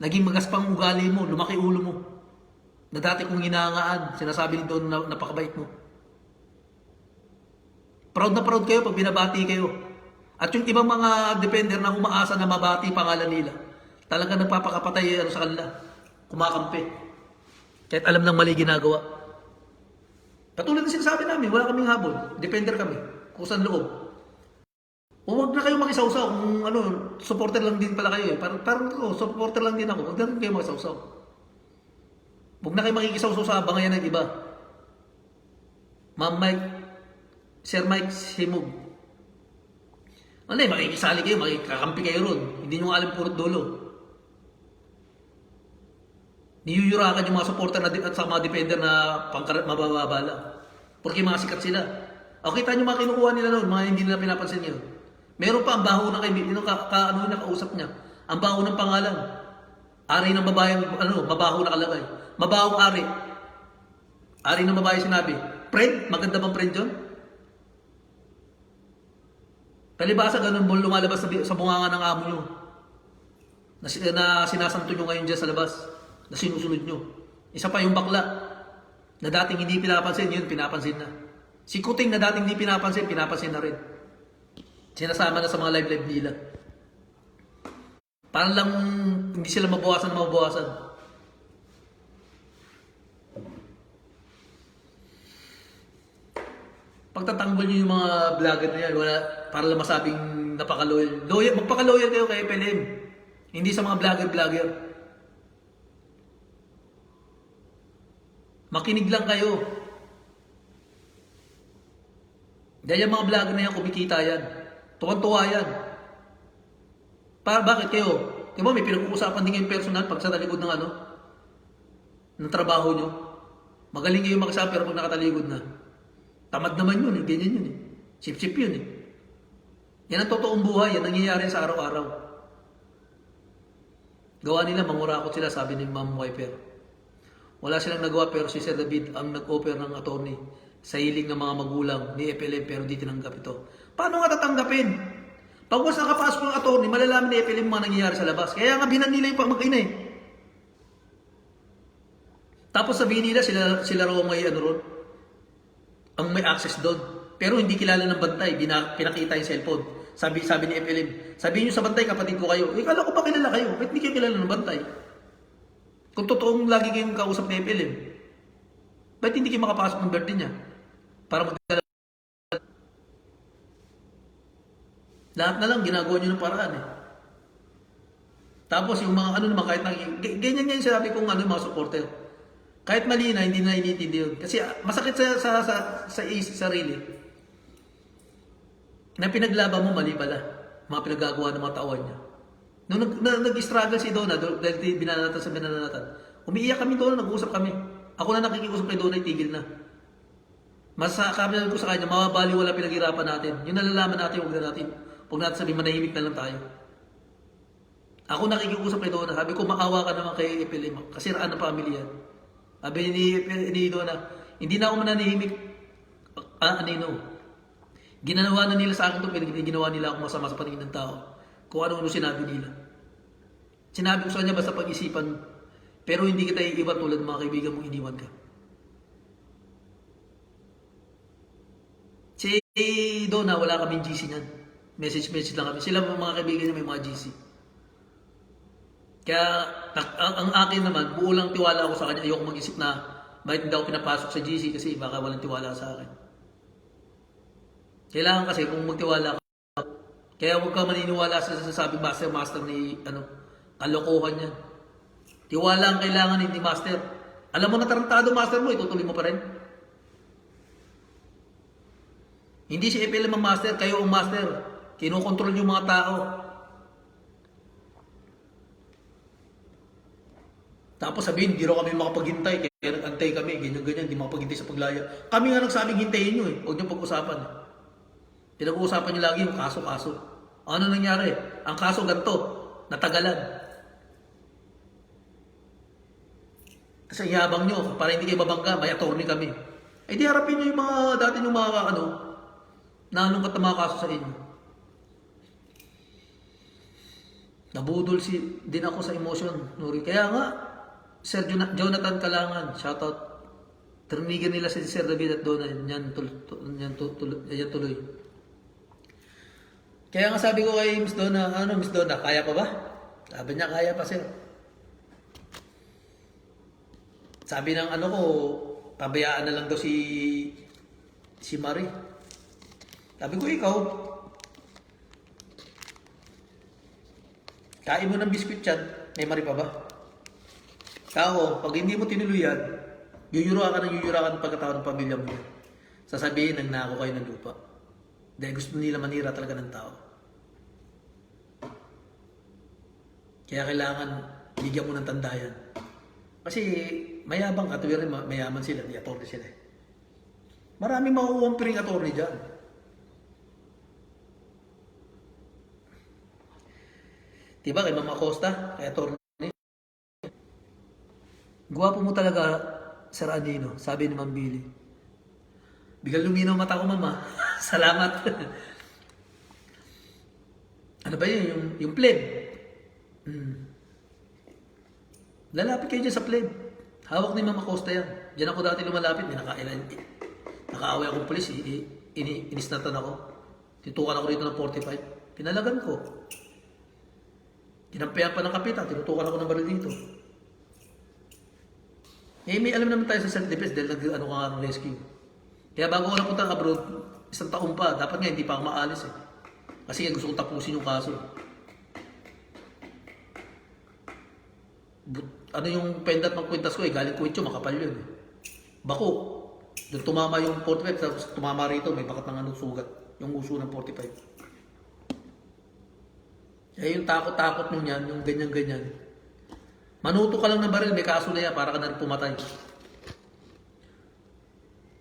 Naging magaspang ugali mo, lumaki ulo mo. Na dati kong hinahangaan, sinasabi ni Don na napakabait mo. Proud na proud kayo pag binabati kayo. At yung ibang mga defender na umaasa na mabati pangalan nila, talagang nagpapakapatay sa kanila. Kumakampi. Kahit alam ng mali ginagawa. Katulad ng sinasabi namin, wala kaming habol. Defender kami. Kusang loob. Huwag na kayo makisawsaw kung supporter lang din pala kayo Parang supporter lang din ako. Huwag na rin kayo makisawsaw. Huwag na kayo makikisawsaw sa abangayan ng iba. Ma'am Mike, Sir Mike Simug. Makikisali kayo, makikakampi kayo ron. Hindi nyo alam purot dulo. Niyuyurakan yung mga supporter na at sa mga defender na mababala. Porque mga sikat sila. Kita nyo mga kinukuha nila noon, mga hindi nila pinapansin nyo. Meron pa ang baho na nakausap niya. Ang baho ng pangalan. Ari ng babae, mabaho nakalagay. Mabahong ari. Ari ng babae sinabi, friend, maganda bang friend yun? Palibasa ganun mo lumalabas sa bunganga ng amo nyo. Na sinasanto nyo ngayon dyan sa labas. Na sinusunod nyo. Isa pa yung bakla. Na dating hindi pinapansin, yun pinapansin na. Si Kuting na dating hindi pinapansin, pinapansin na rin. Sinasama na sa mga live nila. Parang lang hindi sila mabawasan. Pagtatanggol nyo yung mga vlogger na yan, wala, para lang masabing napaka-loyal. Magpaka-loyal kayo kay FLM. Hindi sa mga vlogger. Makinig lang kayo. Dahil yung mga vlogger na yan, kumikita yan. Tuwan-tuwa yan. Bakit kayo? Diba may pinag-uusapan din yung personal pag sa talikod ng ng trabaho nyo. Magaling kayo magsabi pero pag nakatalikod na. Tamad naman yun, ganyan yun. Sip-sip yun. Yan ang totoong buhay, yan nangyayari sa araw-araw. Gawa nila, mangurakot sila, sabi ni Ma'am Wiper. Wala silang nagawa pero si Sir David ang nag-offer ng attorney sa hiling ng mga magulang ni FLM pero di tinanggap ito. Paano nga tatanggapin? Pag mas nakapasok ng attorney, malalaman ni FLM mga nangyayari sa labas. Kaya nga binan nila yung pag-mag-ina eh. Tapos sabihin nila, sila raw may ron, ang may access doon. Pero hindi kilala ng bantay, pinakita yung cellphone. Sabi ni FLM, sabihin nyo sa bantay, kapatid ko kayo. Kala ko pa kilala kayo, ba't hindi kayo kilala ng bantay? Kung totoong lagi kayong kausap ni FLM, ba't hindi kayo makapasok ng birthday niya? Para magdala. Lahat na lang, ginagawa nyo ng paraan eh. Tapos yung mga naman, kahit ganyan yung sinabi kong mga supporter. Kahit mali na, hindi na inintindi yun. Kasi masakit sa sarili. Na pinaglaban mo, mali pala. Mga pinagagawa ng mga tauhan niya. Nung nag-struggle si Donna, dahil binanatan, umiiyak kami doon, nag-uusap kami. Ako na nakikiusap kay Donna, tigil na. Mas kami ko sa kanya, mababali wala pinaghirapan natin. Yung nalalaman natin, huwag natin sabihin, manahimik na lang tayo. Ako nakikiusap kay Donna, sabi ko, maawa ka naman kay FLM, kasiraan ng pamilya. Sabi ni Donna, hindi na ako mananahimik. Ginawa na nila sa akin ito, pero ginawa nila ako masama sa paningin ng tao. Kung ano sinabi nila. Sinabi ko sa kanya, basta pag-isipan, pero hindi kita iiwan tulad ng mga kaibigan mong iniwan ka. Si Donna, wala kaming GC niyan. Message lang kami. Sila mga kaibigan niya may mga GC. Kaya ang akin naman, buo lang tiwala ako sa kanya. Ayoko mag-isip na bakit hindi ako pinapasok sa GC kasi baka walang tiwala sa akin. Kailangan kasi kung magtiwala ka, kaya huwag ka maniniwala sa sasabing master ni kalokohan yan. Tiwala ang kailangan hindi master. Alam mo na tarantado master mo, itutuloy mo pa rin. Hindi si FLM ang master, kayo ang master. Kinokontrol yung mga tao. Tapos sabihin, hindi raw kami makapaghintay, kaya nag-antay kami, ganyan-ganyan, hindi makapaghintay sa paglaya. Kami nga nagsabing hintayin nyo eh, huwag nyo pag-usapan. Pinag-uusapan nyo lagi yung kaso. Ano nangyari? Ang kaso ganito, natagalan. Kasi yabang nyo, para hindi kayo babangga, may attorney kami. Eh di harapin nyo yung mga dati yung mga nanungat na mga kaso sa inyo. Nabudol din ako sa emotion, Nuri. Kaya nga, Sir Jonathan Kalangan, shoutout. Termigan nila si Sir David at Donna, yan tuloy. Kaya nga sabi ko kay Miss Donna, Miss Donna, kaya pa ba? Sabi niya, kaya pa sir. Sabi ng ko, pabayaan na lang daw si Marie. Sabi ko, ikaw, kain mo ng biskuit yan, may Marie pa ba? Kao, pag hindi mo tinuloy yan, yuyura ka pagkatao ng pamilya mo. Sasabihin, nagnako kayo ng lupa. Dahil gusto nila manira talaga ng tao. Kaya kailangan bigyan mo ng tandayan. Kasi mayabang ka, tuwira mayaman sila, di attorney sila. Maraming makukuha piring attorney dyan. Diba kay Mama Acosta, kay attorney? Gwapo mo talaga, Sir Adino, sabi ni Ma'am Billy. Biglang luminaw mata ko, Mama. Salamat. Ano ba yun? Yung pleb. Lalapit kayo dyan sa pleb. Hawak ni Mama Acosta yan. Diyan ako dati lumalapit. Nakaaway akong polis. Inisnatan ako. Titukan ako rito ng 45. Pinalagan ko. Tinampihan pa ng kapitan, tinutukan ako ng baril dito. Eh, may alam naman tayo sa self-defense dahil nag-ano ka ng rescue. Kaya bago ako napunta abroad, 1 taon pa, dapat nga hindi pa ako maalis eh. Kasi nga gusto kong tapusin yung kaso. Ano yung pendant ng kwintas ko eh, galing Kuwait yun, makapal yun eh. Bako, doon tumama yung 45, tapos tumama rito, may bakat ng ano, sugat. Yung uso ng 45. Eh yung takot-takot nung yan, yung ganyan-ganyan. Manuto ka lang ng baril, may kaso na yan, para ka na rin pumatay.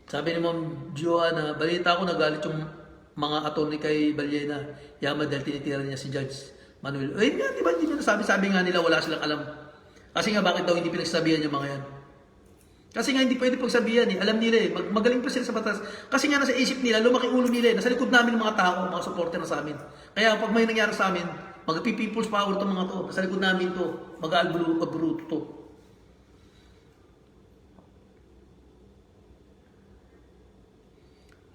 Sabi ni Ma'am Joanna, balita ko nagalit yung mga attorney kay Ballena. Yaman dahil tinitira niya si Judge Manuel. Eh nga, di ba hindi nyo nasabi? Sabi nga nila wala silang alam. Kasi nga bakit daw hindi pinagsabihan yung mga yan? Kasi nga hindi pwede pagsabihan eh. Alam nila eh. Magaling pa sila sa batas. Kasi nga nasa isip nila, lumaki ulo nila eh. Nasa likod namin mga tao, mga supporter na sa amin. Kaya pag may nangyari sa amin, mag-people's power itong mga to. Nasa likod namin to. Mag-albruto to.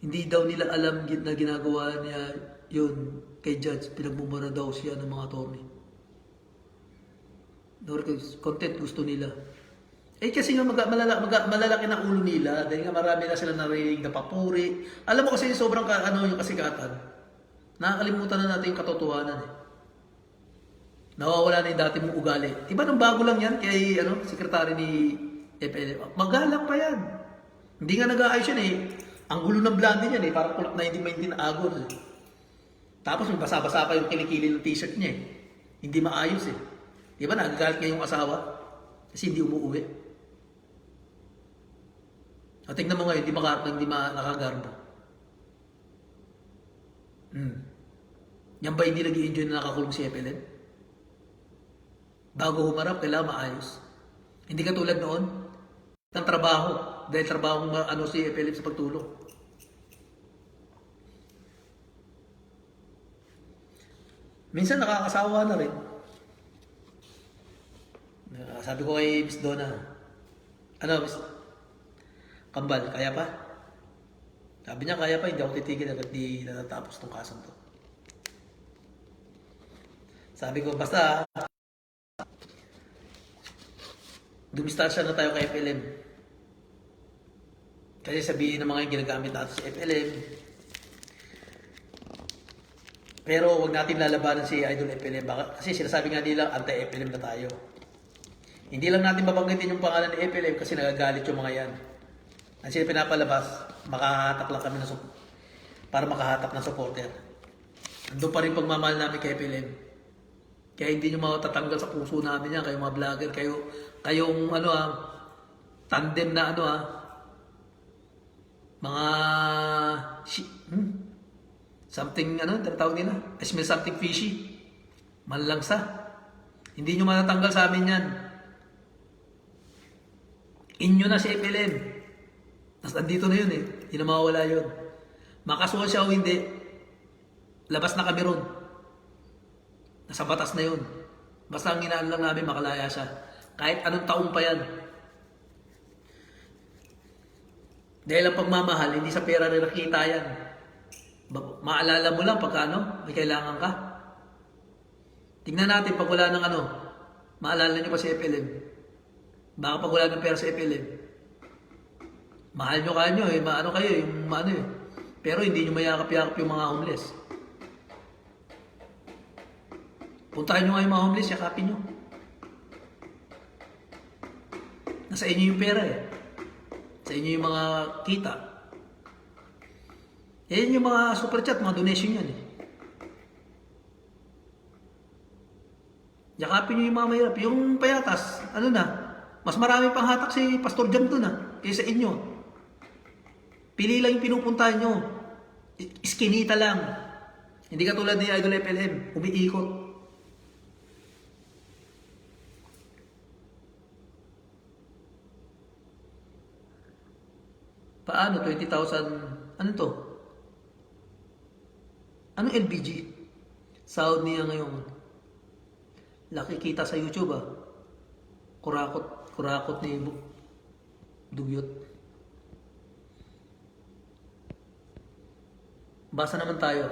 Hindi daw nila alam na ginagawa niya yun kay Judge. Pinagmumura daw siya ng mga attorney. Content gusto nila. Eh kasi nga malalaki na ulo nila dahil nga marami na sila narinig na papuri. Alam mo kasi sobrang yung kasikatan. Nakakalimutan na natin yung katotohanan eh. Nawawala na yung dati mong ugali. Diba nung bago lang yan kay sekretary ni FLM? Magalang pa yan. Hindi nga nag-aayos yan eh. Ang gulo ng blondie niyan eh. Parang kulot 1919 na agos eh. Tapos may basa-basa pa yung kilikili ng t-shirt niya eh. Hindi maayos eh. Diba nagagalit nga yung asawa? Kasi hindi umuuwi. O, tingnan mo ngayon, hindi nakagarbo. Yan ba hindi nag-i-enjoy na nakakulong si FLM? Bago humarap, kailangan maayos. Hindi katulad noon, ng trabaho. Dahil trabaho si FLM sa pagtulong. Minsan nakakasawa na rin. Sabi ko kay Miss Donna, Miss Kambal, kaya pa? Sabi niya, kaya pa, hindi ako titigil agad di natatapos tong kasong to. Sabi ko, basta, dumistansya na tayo kay FLM. Kasi sabihin ng mga yung ginagamit natin sa FLM. Pero wag natin lalabanan si Idol FLM. Kasi sinasabi nga nila, anti-FLM na tayo. Hindi lang natin babanggitin yung pangalan ni FLM kasi nagagalit yung mga yan. Ang sila pinapalabas, makahatak lang kami para makahatak ng supporter. Andun pa rin pagmamahal namin kay FLM. Kaya hindi nyo matatanggal sa puso namin yan. Kayong mga vlogger, kayong tandem na mga something tawag nila, I smell something fishy. Manlangsa. Hindi nyo matatanggal sa amin yan. Inyo na si FLM. Tapos andito na yun eh. Hindi na mawawala yun. Makasuhan siya o hindi, labas na kami ron. Nasa batas na yun. Basta ang inaan lang namin makalaya siya. Kahit anong taon pa yan. Dahil ang pagmamahal, hindi sa pera na nakita yan. Maalala mo lang pagka may kailangan ka. Tingnan natin pag wala ng maalala nyo pa si FLM. Baka pag wala ng pera sa FLM, mahal nyo kanyo eh, kayo, pero hindi nyo mayakap-yakap yung mga homeless. Puntahan nyo nga yung mga homeless, yakapin nyo. Nasa inyo yung pera eh. Sa inyo yung mga kita. Yan yung mga super chat, mga donation yan eh. Yakapin nyo yung mga mahirap. Yung payatas, mas marami pang hatak si Pastor Jam doon kaysa inyo. Pili lang yung pinupuntahan nyo. Iskinita lang. Hindi katulad ni Idol FLM, umiikot. Paano? 20,000, ano to? Anong LBG? Sahod niya ngayon. Laki kita sa YouTube Kurakot ni Dugyot. Basa naman tayo.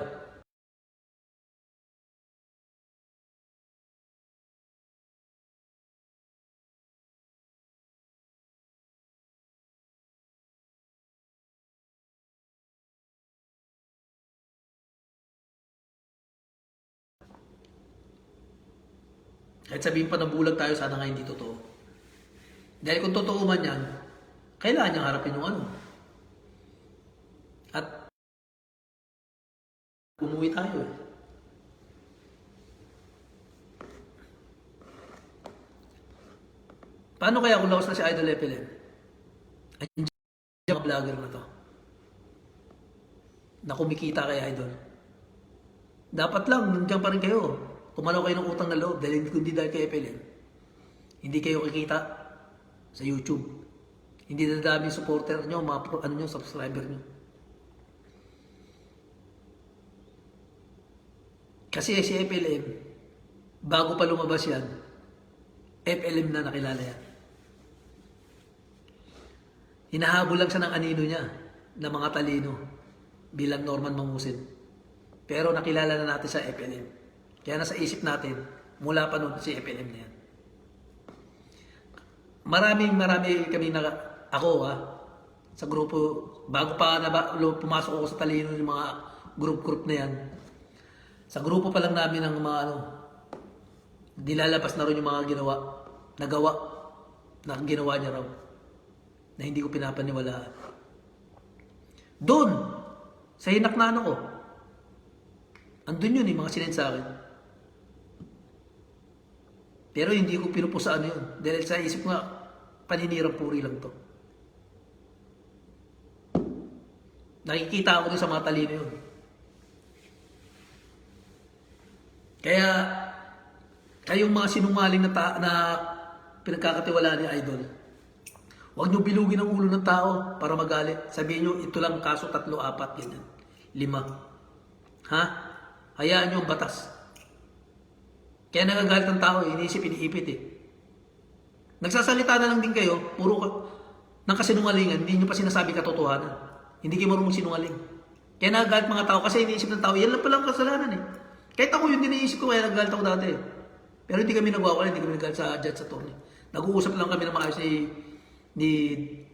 Kahit sabihin pa na bulag tayo, sana nga hindi totoo. Dahil kung totoo man yan, kailangan niyang harapin yung ano. At umuwi tayo eh. Paano kaya kung lakas na si Idol FLM? Ay, yung vlogger na to. Na kumikita kay Idol. Dapat lang, nandiyan pa rin kayo. Kumalaw kayo ng utang na loob dahil hindi dahil kay FLM. Hindi kayo kikita sa YouTube. Hindi dadami supporter nyo, mga subscriber nyo. Kasi si FLM, bago pa lumabas yan, FLM na nakilala yan. Hinahabol lang siya ng anino niya, ng mga talino, bilang Norman Mangusin. Pero nakilala na natin sa FLM. Kaya nasa isip natin, mula pa noon si FLM na yan. Marami kami ako sa grupo, bago pa pumasok ako sa talino yung mga group na yan. Sa grupo pa lang namin ng mga dilalabas na rin yung mga nagawa na ginawa niya raw. Na hindi ko pinapaniwalaan. Doon, sa hinaknano ko, andun yun mga sinend sa akin. Pero hindi ko pinupusaan yun. Dahil sa isip ko nga, paninirang puri lang to. Nakikita ako din sa mga talino yun. Kaya, kayong mga sinungaling na pinagkakatiwalaan ni Idol, huwag nyo bilugin ang ulo ng tao para magalit. Sabihin nyo, ito lang kaso 3, 4, ganyan. 5. Ha? Hayaan nyo ang batas. Kaya nagagalit ang tao, iniisip, iniipit eh. Nagsasalita na lang din kayo, puro ng kasinungalingan, hindi nyo pa sinasabi katotohanan. Hindi kayo marunong sinungaling. Kaya nagagalit mga tao kasi iniisip ng tao, yan lang pala ang kasalanan eh. Kahit ako yun din iniisip ko, kaya nagagalit ako dati eh. Pero hindi kami nagwawala, hindi kami nagagalit sa judge sa attorney. Nag-uusap lang kami ng maayos ni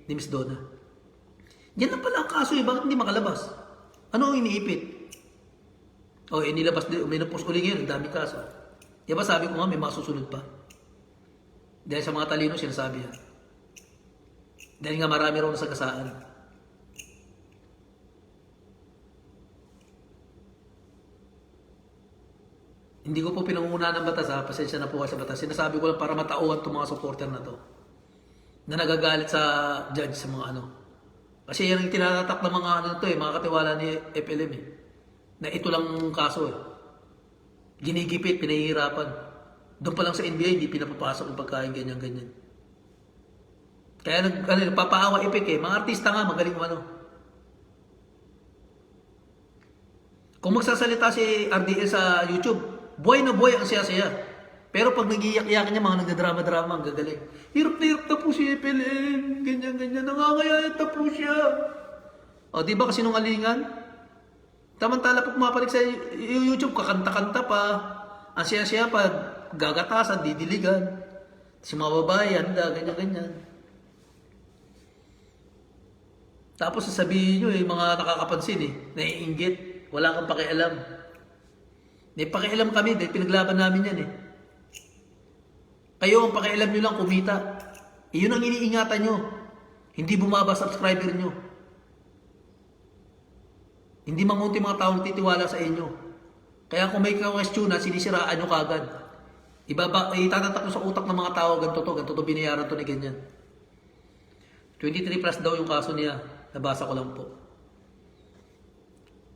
Miss Donna. Yan lang pala ang kaso eh, bakit hindi makalabas? Ano ang iniipit? Nilabas din, may napost uli ngayon, ang dami kaso. Diba sabi ko nga, may masusunod pa. Dahil sa mga talino, sinasabi yan. Dahil nga marami raw nasagasaan. Hindi ko po pinangungunahan ng batas ha, pasensya na po sa batas. Sinasabi ko lang para matauhan itong mga supporter na to. Na nagagalit sa judge sa mga ano. Kasi yan ang tinatatak ng mga ano to mga katiwala ni FLM eh. Na ito lang kaso eh. Ginigipit, pinahihirapan. Doon pa lang sa NBA, hindi pinapapasok yung pagkain, ganyan-ganyan. Kaya nagpapaawa epek eh. Mga artista nga, magaling ano. Kung magsasalita si RDL sa YouTube, buhay na buhay ang siya-siya. Pero pag nag-iiyak-iyakan niya, mga nagdadrama-drama, ang gagaling. Hirap na po si FLM, ganyan-ganyan, nangangayayat na po siya. O, di ba kasi nung alingan? Tamantala po pumapalik sa YouTube, kakanta-kanta pa. Ang siya-siya pa, gagatasan, didiligan. Si mga babae, handa, ganyan-ganyan. Tapos sasabihin nyo, mga nakakapansin naiinggit, wala kang pakialam. May pakialam kami, dahil pinaglaban namin yan Kayo, ang pakialam nyo lang, kumita. Iyon ang iniingatan nyo. Hindi bumaba subscriber nyo. Hindi mangunti mga taong titiwala sa inyo. Kaya kung may question na, sinisiraan nyo kagad. Itatatak nyo sa utak ng mga tao, ganito to, binayaran to ni ganyan. 23 plus daw yung kaso niya. Nabasa ko lang po.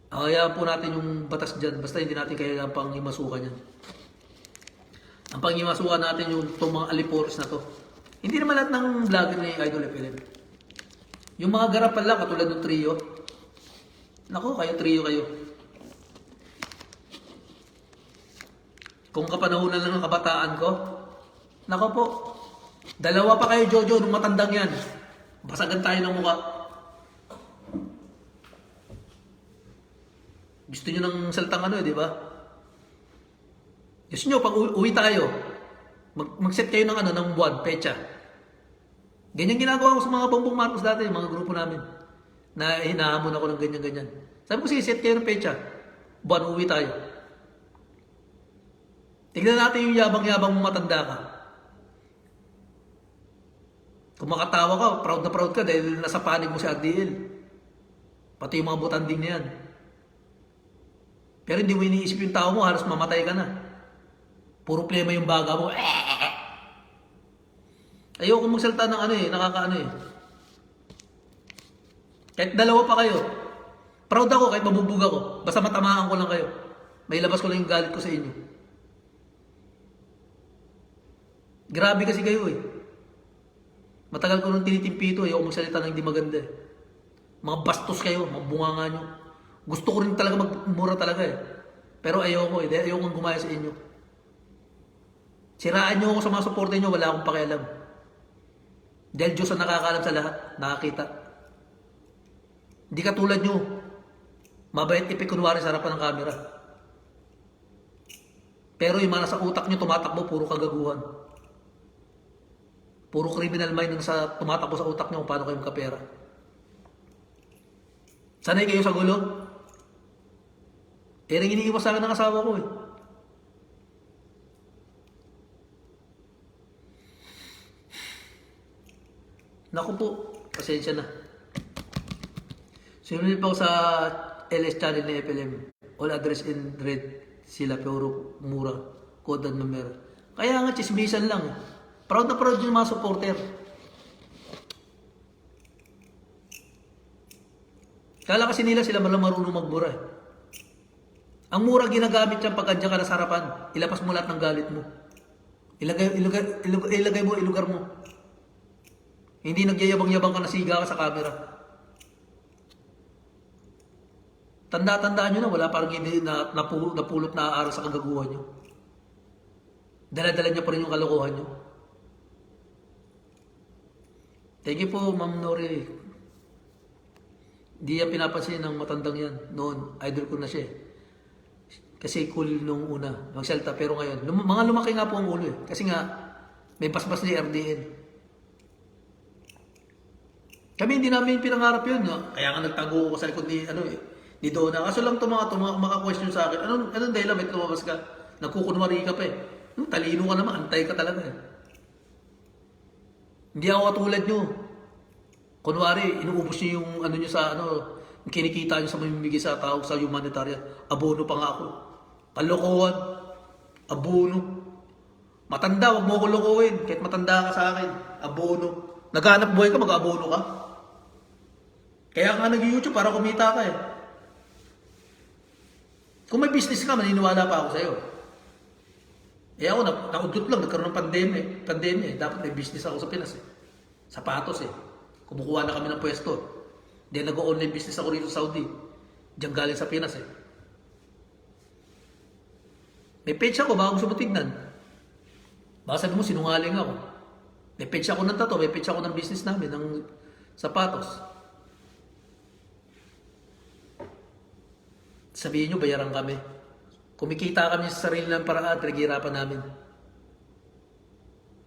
Hayaan po natin yung batas dyan. Basta hindi natin kailangan pang imasukan yan. Ang pangimasukan natin yung itong mga aliporos na to. Hindi naman lahat ng vlogger ni Idol FLM. Yung mga garapan lang, katulad ng trio. Nako, trio kayo. Kung kapanahunan lang ng kabataan ko, nako po, 2 pa kayo, Jojo, nung matandang yan. Basagan tayo ng mukha. Gusto nyo ng saltang di ba? Gusto nyo, pag uwi tayo, mag-set kayo ng buwan, pecha. Ganyan ginagawa ko sa mga Bongbong Marcos dati, mga grupo namin. Na hinahamon ako ng ganyan-ganyan. Sabi ko, set kayo ng pecha. Buwan, uwi tayo. Tignan natin yung yabang-yabang mong matanda ka. Kung makatawa ka, proud na proud ka dahil nasa panig mo si RDL. Pati yung mga butanding na yan. Pero hindi mo iniisip yung tao mo, halos mamatay ka na. Puro plema yung baga mo. Ayoko magsalita ng ano eh, nakakaano eh. Kahit dalawa pa kayo. Proud ako kahit mabubug ako. Basta matamaan ko lang kayo. May labas ko lang yung galit ko sa inyo. Grabe kasi kayo eh. Matagal ko nung tinitimpito, ayoko magsalita ng hindi maganda eh. Mga bastos kayo, mga bunganga nyo. Gusto ko rin talaga magmura talaga eh. Pero ayoko eh, dahil ayoko gumaya sa inyo. Siraan nyo ako sa mga supporter nyo, wala akong pakialam. Dahil Diyos ang nakakaalam sa lahat, nakakita. Hindi katulad nyo, mabait ipik kunwari sa harapan ng camera. Pero yung mga nasa utak nyo tumatakbo, puro kagaguhan. Puro criminal mind ang tumatakbo sa utak nyo kung paano kayo magkapera. Sanay kayo sa gulo? Ring iniiwas sa akin ng asawa ko eh. Naku po, pasensya na. Sumunod pa ako sa LS channel ni FLM. All address in red sila pero mura. Code and number. Kaya nga, chismisan lang. Proud na proud yung mga supporter. Kala kasi nila sila marunong magbura eh. Ang mura ginagamit yan pag andyan ka na sa harapan. Ilapas mo lahat ng galit mo. Ilagay mo, ilugar mo. Hindi nagyayabang-yabang ka na siga ka sa camera. Tanda-tandaan nyo na, wala parang hindi napulot na aaral sa kagaguhan nyo. Dala-dala niya pa rin yung kalokohan nyo. Thank you po, Ma'am Nori. Hindi yan pinapansin ng matandang yan. Noon, idol ko na siya. Kasi cool nung una, magsalta. Pero ngayon, mga lumaki nga po ang ulo eh. Kasi nga, may basbas ni RDN. Kami hindi namin pinangarap yun. No? Kaya nga nagtago ko sa likod ni Donna. Kaso lang ito mga question sa akin. Anong dahilan? May lumabas ka? Nagkukunwari ka pa eh. Talino ka naman. Antay ka talaga eh. Hindi ako katulad nyo. Kunwari, inuubos nyo yung nyo sa yung kinikita nyo sa mamimigay sa tao sa humanitarian. Abono pa nga ako. Kalokohan. Abono. Matanda, wag mo ko lokohin. Kahit matanda ka sa akin. Abono. Naghanap buhay ka, mag-abono ka. Kaya nga nag-YouTube para kumita ka eh. Kung may business ka, maniniwala pa ako sa'yo. Eh ako, naudot lang, nagkaroon ng pandemya eh. Dapat may business ako sa Pinas eh. Sapatos eh. Kumukuha na kami ng pwesto. Then nag-online business ako rito sa Saudi. Diyan galing sa Pinas eh. May page ako, baka gusto mo tignan. Baka sabi mo, sinungaling ako. May page ako ng tato, may page ako ng business namin, ng sapatos. Sabihin nyo, bayaran kami. Kumikita kami sa sarili ng paraan, pinaghihirapan namin.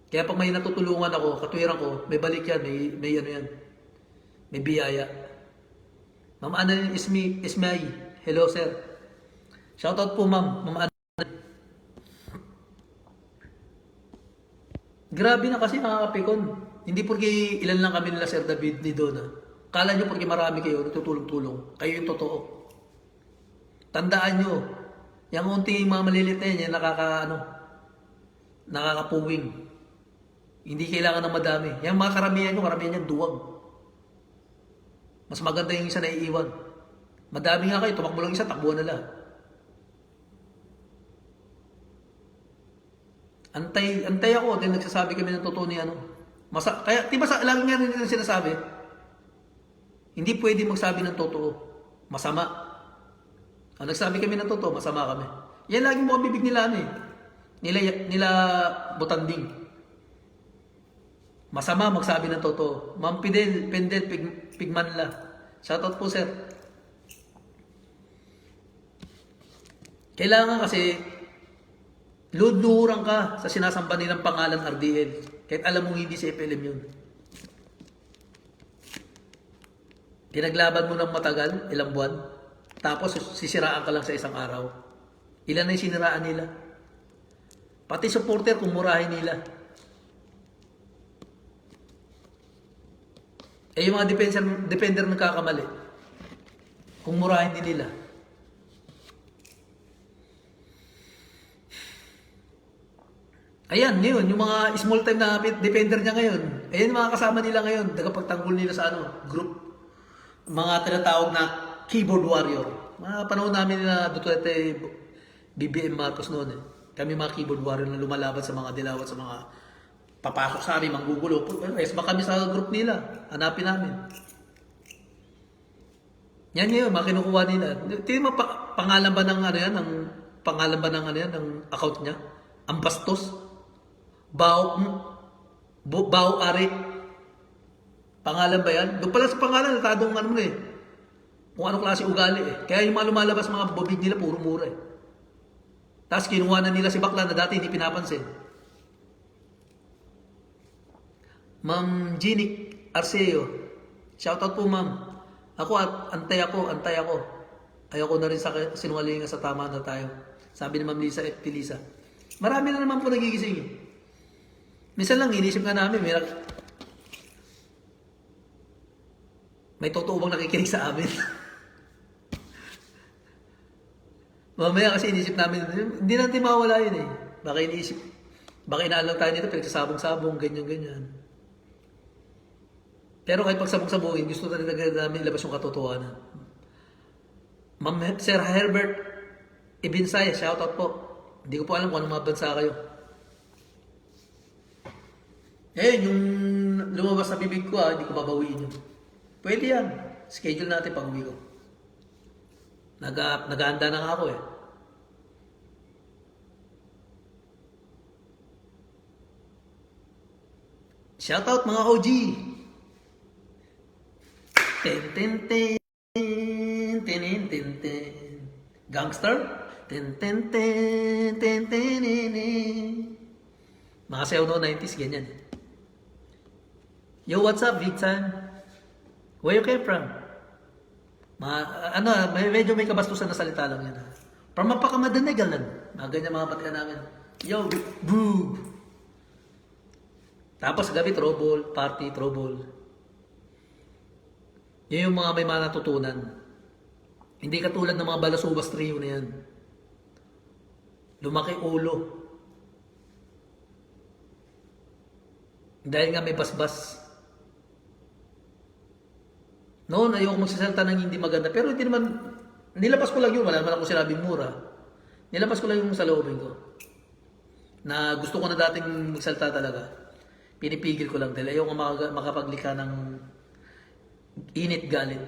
Kaya pag may natutulungan ako, katwiran ko, may balik yan, may ano yan. May biyaya. Ma'am Annalyn Ismay, hello sir. Shoutout po ma'am, Ma'am Annalyn. Grabe na kasi nakakapikon. Hindi porque ilan lang kami nila Sir David ni Donna. Kala nyo porque marami kayo, natutulong-tulong. Kayo yung totoo. Tandaan nyo, yung unting mga malilit na yan, nakakapuwing. Hindi kailangan ng madami. Yung mga karamihan yan, duwag. Mas maganda yung isa na iiwan. Madami nga kayo, tumakbo lang isa, takbuhan na lahat. Antay ako, din nagsasabi kami ng totoo ni kaya, di ba lagi nga rin sinasabi, hindi pwede magsabi ng totoo. Masama. Nagsabi kami ng totoo, masama kami. Yan lagi mo bibig nila nila butanding. Masama magsabi ng totoo. Ma'am Pendel, Pigmanla. Shoutout po sir. Kailangan kasi luhuran ka sa sinasamba nilang pangalan RDL. Kahit alam mong hindi si FLM yun. Pinaglaban mo ng matagal, ilang buwan. Tapos sisiraan ka lang sa isang araw. Ilan na yung siniraan nila? Pati supporter kung murahin nila. Eh yung mga defender nagkakamali. Kung murahin din nila. Ayan, yun, yung mga small time na defender niya ngayon. Ayan mga kasama nila ngayon, tagapagtanggol nila sa group. Mga tinatawag na keyboard warrior. Mga panahon namin na Duterte, BBM Marcos noon eh. Kami mga keyboard warrior na lumalaban sa mga dilawat, sa mga papasok sa amin, manggugulo. Resma kami sa group nila. Hanapin namin. Yan yun, mga kinukuha nila. Tingnan mo, pangalan ba ng ano yan? Pangalan ba ng ano yan? Ng account niya? Ang bastos. Bao Ari. Pangalan ba yan? Doon pala sa pangalan, natadong ano mo eh. Kung anong klase ugali eh. Kaya yung mga lumalabas mga bobig nila, puro mura eh. Tapos kinuha na nila si Bakla na dati hindi pinapansin. Ma'am Jeanic Arceo. Shoutout po ma'am. Ako at antay ako. Ayoko na rin sa sinungalingan sa tama na tayo. Sabi ni Ma'am Lisa F. Lisa. Marami na naman po nagigising eh. Minsan lang, inisip nga namin, may totoo bang nakikinig sa amin? Mamaya kasi inisip namin, hindi natin mawala yun eh. Baka inaalam tayo nito, pinagsasabong-sabong, ganyan-ganyan. Pero kahit pagsabong-sabongin, gusto na rin namin ilabas yung katotohanan. Ma'am Sir Herbert Ibinsay, shoutout po. Hindi ko po alam kung anong mga bansa kayo. Eh, yung lumabas na bibig ko hindi ko babawiin yun. Pwede yan. Schedule natin pag uwi ko. Nag-aanda na nga ako eh. Shoutout mga OG! Ten ten ten ten ten ten Gangster? Ten ten ten ten ten ten. Mga sayaw no 90s ganyan. Yo, what's up, big time? Where you came from? Medyo may kabastusan na salita lang yan. From Mapakamadanigalan. Mga ganyan mga patikan namin. Yo, boo! Tapos gabi, trouble, party, trouble. Yun yung mga may mga natutunan. Hindi katulad ng mga balasubas trio na yan. Lumaki ulo. Dahil nga may basbas. Noon, ayoko magsasalita ng hindi maganda. Pero hindi naman, nilabas ko lang yun. Wala naman ako sinabing mura. Nilabas ko lang yung sa loobin ko. Na gusto ko na dating magsalita talaga. Pinipigil ko lang dahil ayoko makapaglikha ng init galit.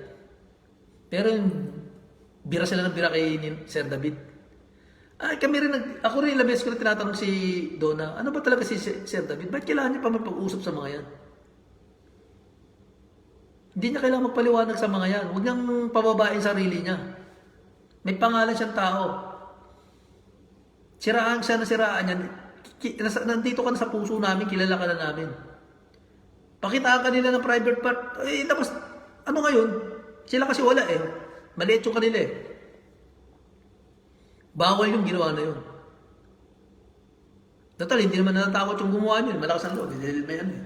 Pero bira sila ng bira kay Sir David. Ako rin ilang beses ko rin tinatanong si Donna, ano ba talaga si Sir David? Ba't kailangan niya pa mapag-usap sa mga yan? Hindi niya kailangan magpaliwanag sa mga yan. Huwag niyang pababain sarili niya. May pangalan siyang tao. Siraan siya na siraan niya. Nandito ka na sa puso namin, kilala ka na namin. Pakitaan ka nila ng private part. Tapos, ano ngayon? Sila kasi wala eh. Maliit yung kanila eh. Bawal yung ginawa na yun. Total, hindi naman natatakot yung gumawa niyo. Malakas ang loob. Dahil may ano eh.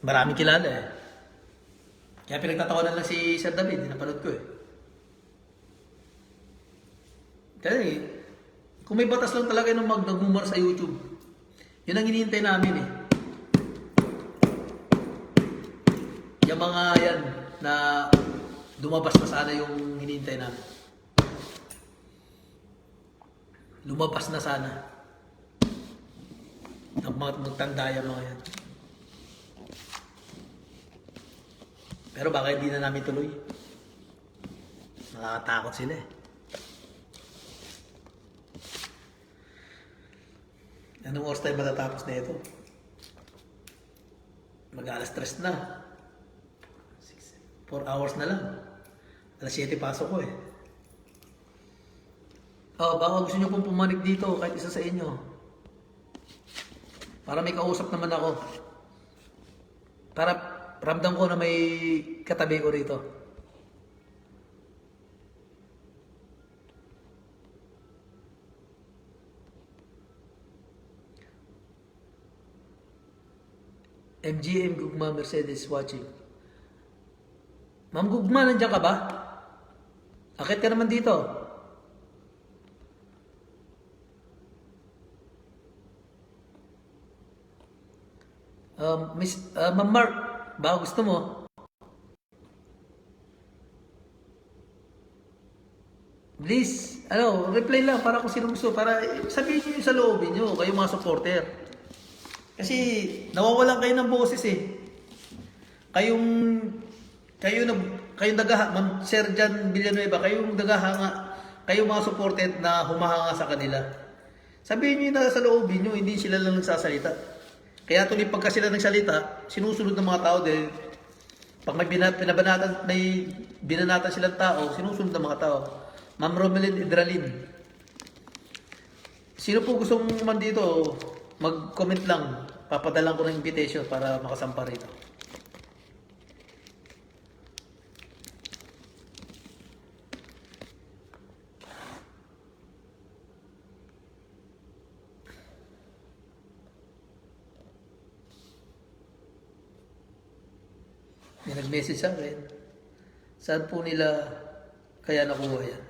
Maraming kilala eh. Kaya pinagtatawanan lang si Sir David, napanood ko eh. Kasi, kung may batas lang talaga nung nagmumar sa YouTube, yun ang hinihintay namin eh. Yung mga yan na lumabas na sana yung hinihintay namin. Lumabas na sana. Magtandaya mga yan. Pero baka hindi na namin tuloy. Nakakatakot sila eh. Anong oras tayo matatapos na ito? Mag-alas 3 na. 4 hours na lang. Alas 7 pasok ko eh. Baka gusto nyo pong pumanik dito kahit isa sa inyo. Para may kausap naman ako. Para ramdam ko na may katabi ko rito. MGM Gugma Mercedes watching. Ma'am Gugma, nandiyan ka ba? Akit ka naman dito. Ma'am Mark, baka gusto mo? Please, reply lang para kung sino gusto. Para sabihin nyo yung sa loobin nyo, kayo mga supporter. Kasi nawawalan kayo ng boses eh. Kayong Ma'am Sir Jan Villanueva, kayong dagahanga, kayong mga supported na humahanga sa kanila. Sabihin nyo na sa loobin nyo, hindi sila lang nagsasalita. Kaya tuloy pagka sila nagsalita, sinusunod ng mga tao dahil pag may binanatan silang tao, sinusunod ng mga tao. Ma'am Romelyn Idralin, sino po gustong man dito, mag-comment lang. Papadalan ko ng invitation para makasampa rito. May nag-message sa akin. Saan po nila kaya nakuha yan?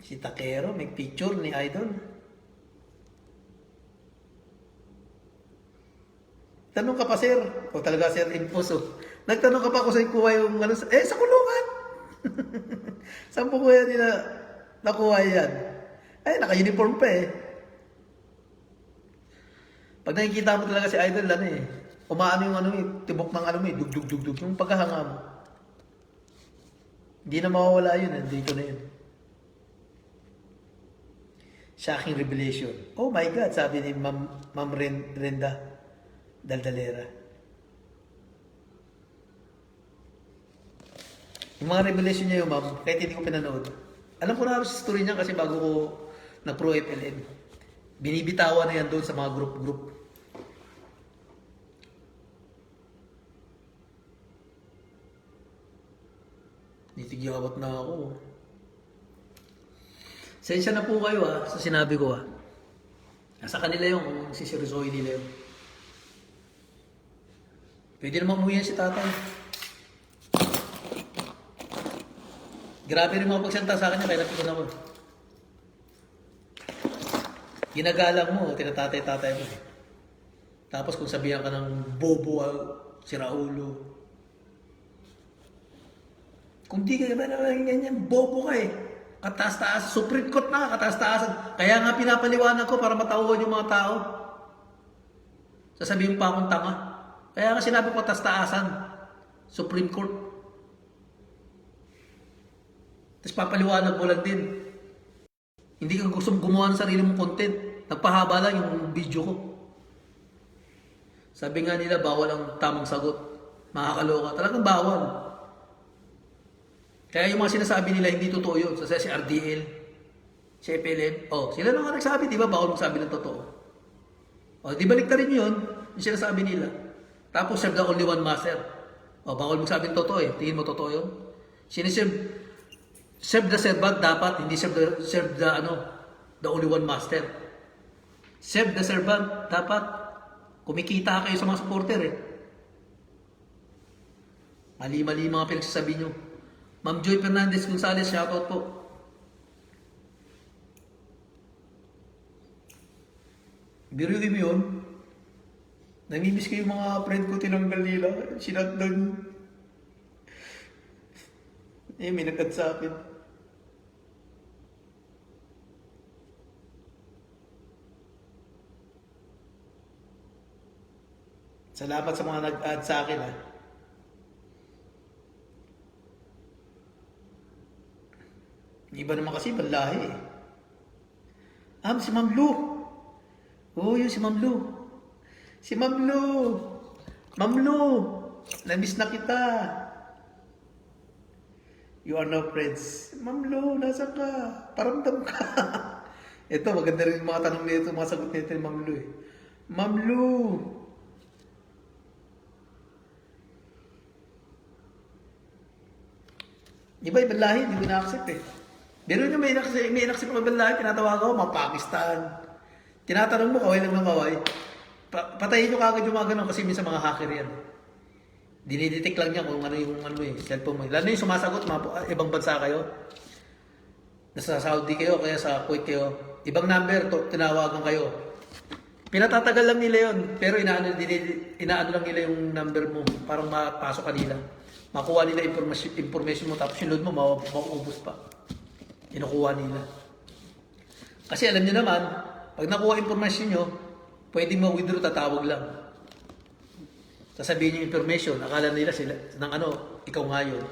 Si Takero, may picture ni Idol. Tanong ka pa, sir. O talaga, sir, imposo. Nagtanong ka pa kung saan kuha yung sa kulungan. Saan po kuya nila nakuha yan? Ay, naka-uniform pa eh. Pag nakikita mo talaga si Idol, umaano yung tibok ng dug-dug-dug-dug, yung pagkahanga mo. Hindi na mawawala yun, dito na yun. Shocking revelation. Oh my God, sabi ni Ma'am Renda Daldalera. Yung mga revelation niya yung ma'am, kahit hindi ko pinanood. Alam ko na sa story niya kasi bago ko nag-pro FLM. Binibitawan na yan doon sa mga group-group. Nitigyawat na ako. Sensya na po kayo sa sinabi ko Nasa kanila yung kung siseryosohin nila yun. Pwede naman umuwi yan si tatay. Grabe rin mga pagsanta sa akin niya, kaya napikon ako. Ginagalang mo, tinatatay-tatay mo. Tapos kung sabihan ka ng bobo, si Raulo. Kung di ka naman ganyan, bobo ka eh. Kataas-taas, Supreme Court na, kataas-taasan. Kaya nga pinapaliwanag ko para matauhan yung mga tao. Sasabihin pa akong tanga. Kaya nga sinabi ko kataas-taasan, Supreme Court. Tapos papaliwanag mo lang din. Hindi ka gusto gumawa ng sarili mong content. Nagpahaba lang yung video ko. Sabi nga nila, bawal ang tamang sagot. Makakaloka. Talagang bawal. Kaya yung mga sinasabi nila, hindi totoo yun. So, si RDL, si FLM, sila lang nga nagsabi, di ba? Bawal magsabi ng totoo. Di balik na rin yun, yung sinasabi nila. Tapos, serve the only one master. Bawal magsabi ng totoo eh. Tingin mo totoo yun? Serve the servant dapat, hindi serve the only one master. Serve the servant dapat, kumikita kayo sa mga supporter eh. Mali-mali mga pinagsasabi nyo. Ma'am Joy Fernandez Gonzalez, shoutout po. Biruin mo yun. Namimiss ko yung mga friend ko tinanggal nila. Sinatdan. May nagkat sa akin. Salamat sa mga nag-add sa akin Iba naman kasi panlahi eh. Si Ma'am Lu. Yun si Ma'am Lu. Si Ma'am Lu. Ma'am Lu. Namiss na kita. You are now friends. Ma'am Lu, nasa ka? Paramdam ka. Ito, maganda rin yung mga tanong nito, mga sagot nito ni Ma'am Lu eh. Ma'am Lu. Iba ibang lahi, hindi ko na-accept eh. Pero nyo may inaksip ng ibang lahi, tinatawag ako, mga Pakistan. Tinatanong mo, kaway lang ng kaway. Patayin nyo kagad yung mga ganun kasi minsan mga hacker yan. Dinidetect lang niya kung ano yung cellphone mo. Lalo yung sumasagot, mga ibang bansa kayo. Nasa Saudi kayo, kaya sa Kuwait kayo. Ibang number, tinawagan kayo. Pinatatagal lang nila yun. Pero inaano lang nila yung number mo. Parang mapasok kanila. Makuha nila information mo, tapos yung load mo, mauubos pa. Kinukuha nila. Kasi alam nyo naman, pag nakuha information nyo, pwedeng ma-withdraw, tatawag lang. Sasabihin yung information, akala nila sila, ng ikaw nga yun.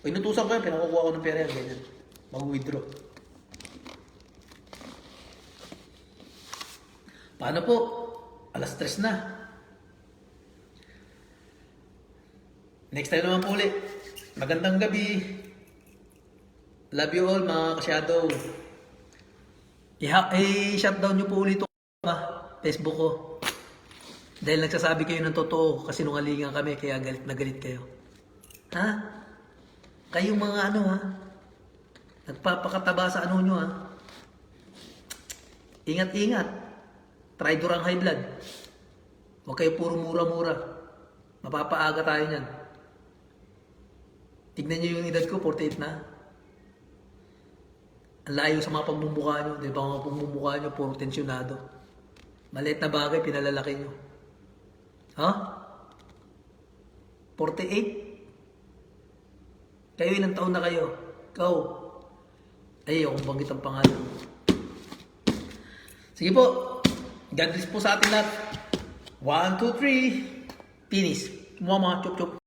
Inutusan ko yan, pinakukuha ko ng pera yan, ganyan. Mag-withdraw. Paano po? Alas 3 na. Next time naman po ulit. Magandang gabi. Love you all mga ka-shadow. I-shutdown nyo po ulit ito Facebook ko. Dahil nagsasabi kayo ng totoo kasi nungalingan kami kaya galit na galit kayo. Ha? Kayong mga nagpapakataba sa nyo Ingat-ingat. Traitor ang high blood. Huwag kayo puro mura-mura. Mapapaaga tayo niyan. Tignan nyo yung edad ko, 48 na. Ang layo sa mga pagmumukha nyo. Di ba mga pagmumukha nyo, puro tensyonado. Maliit na bagay, pinalalaki nyo. Ha? 48? Kayo, ilang taon na kayo? Ikaw. Ay, akong banggit ang pangalan. Sige po. God bless po sa atin lahat. 1, 2, 3. Finish. Mama, chup chup.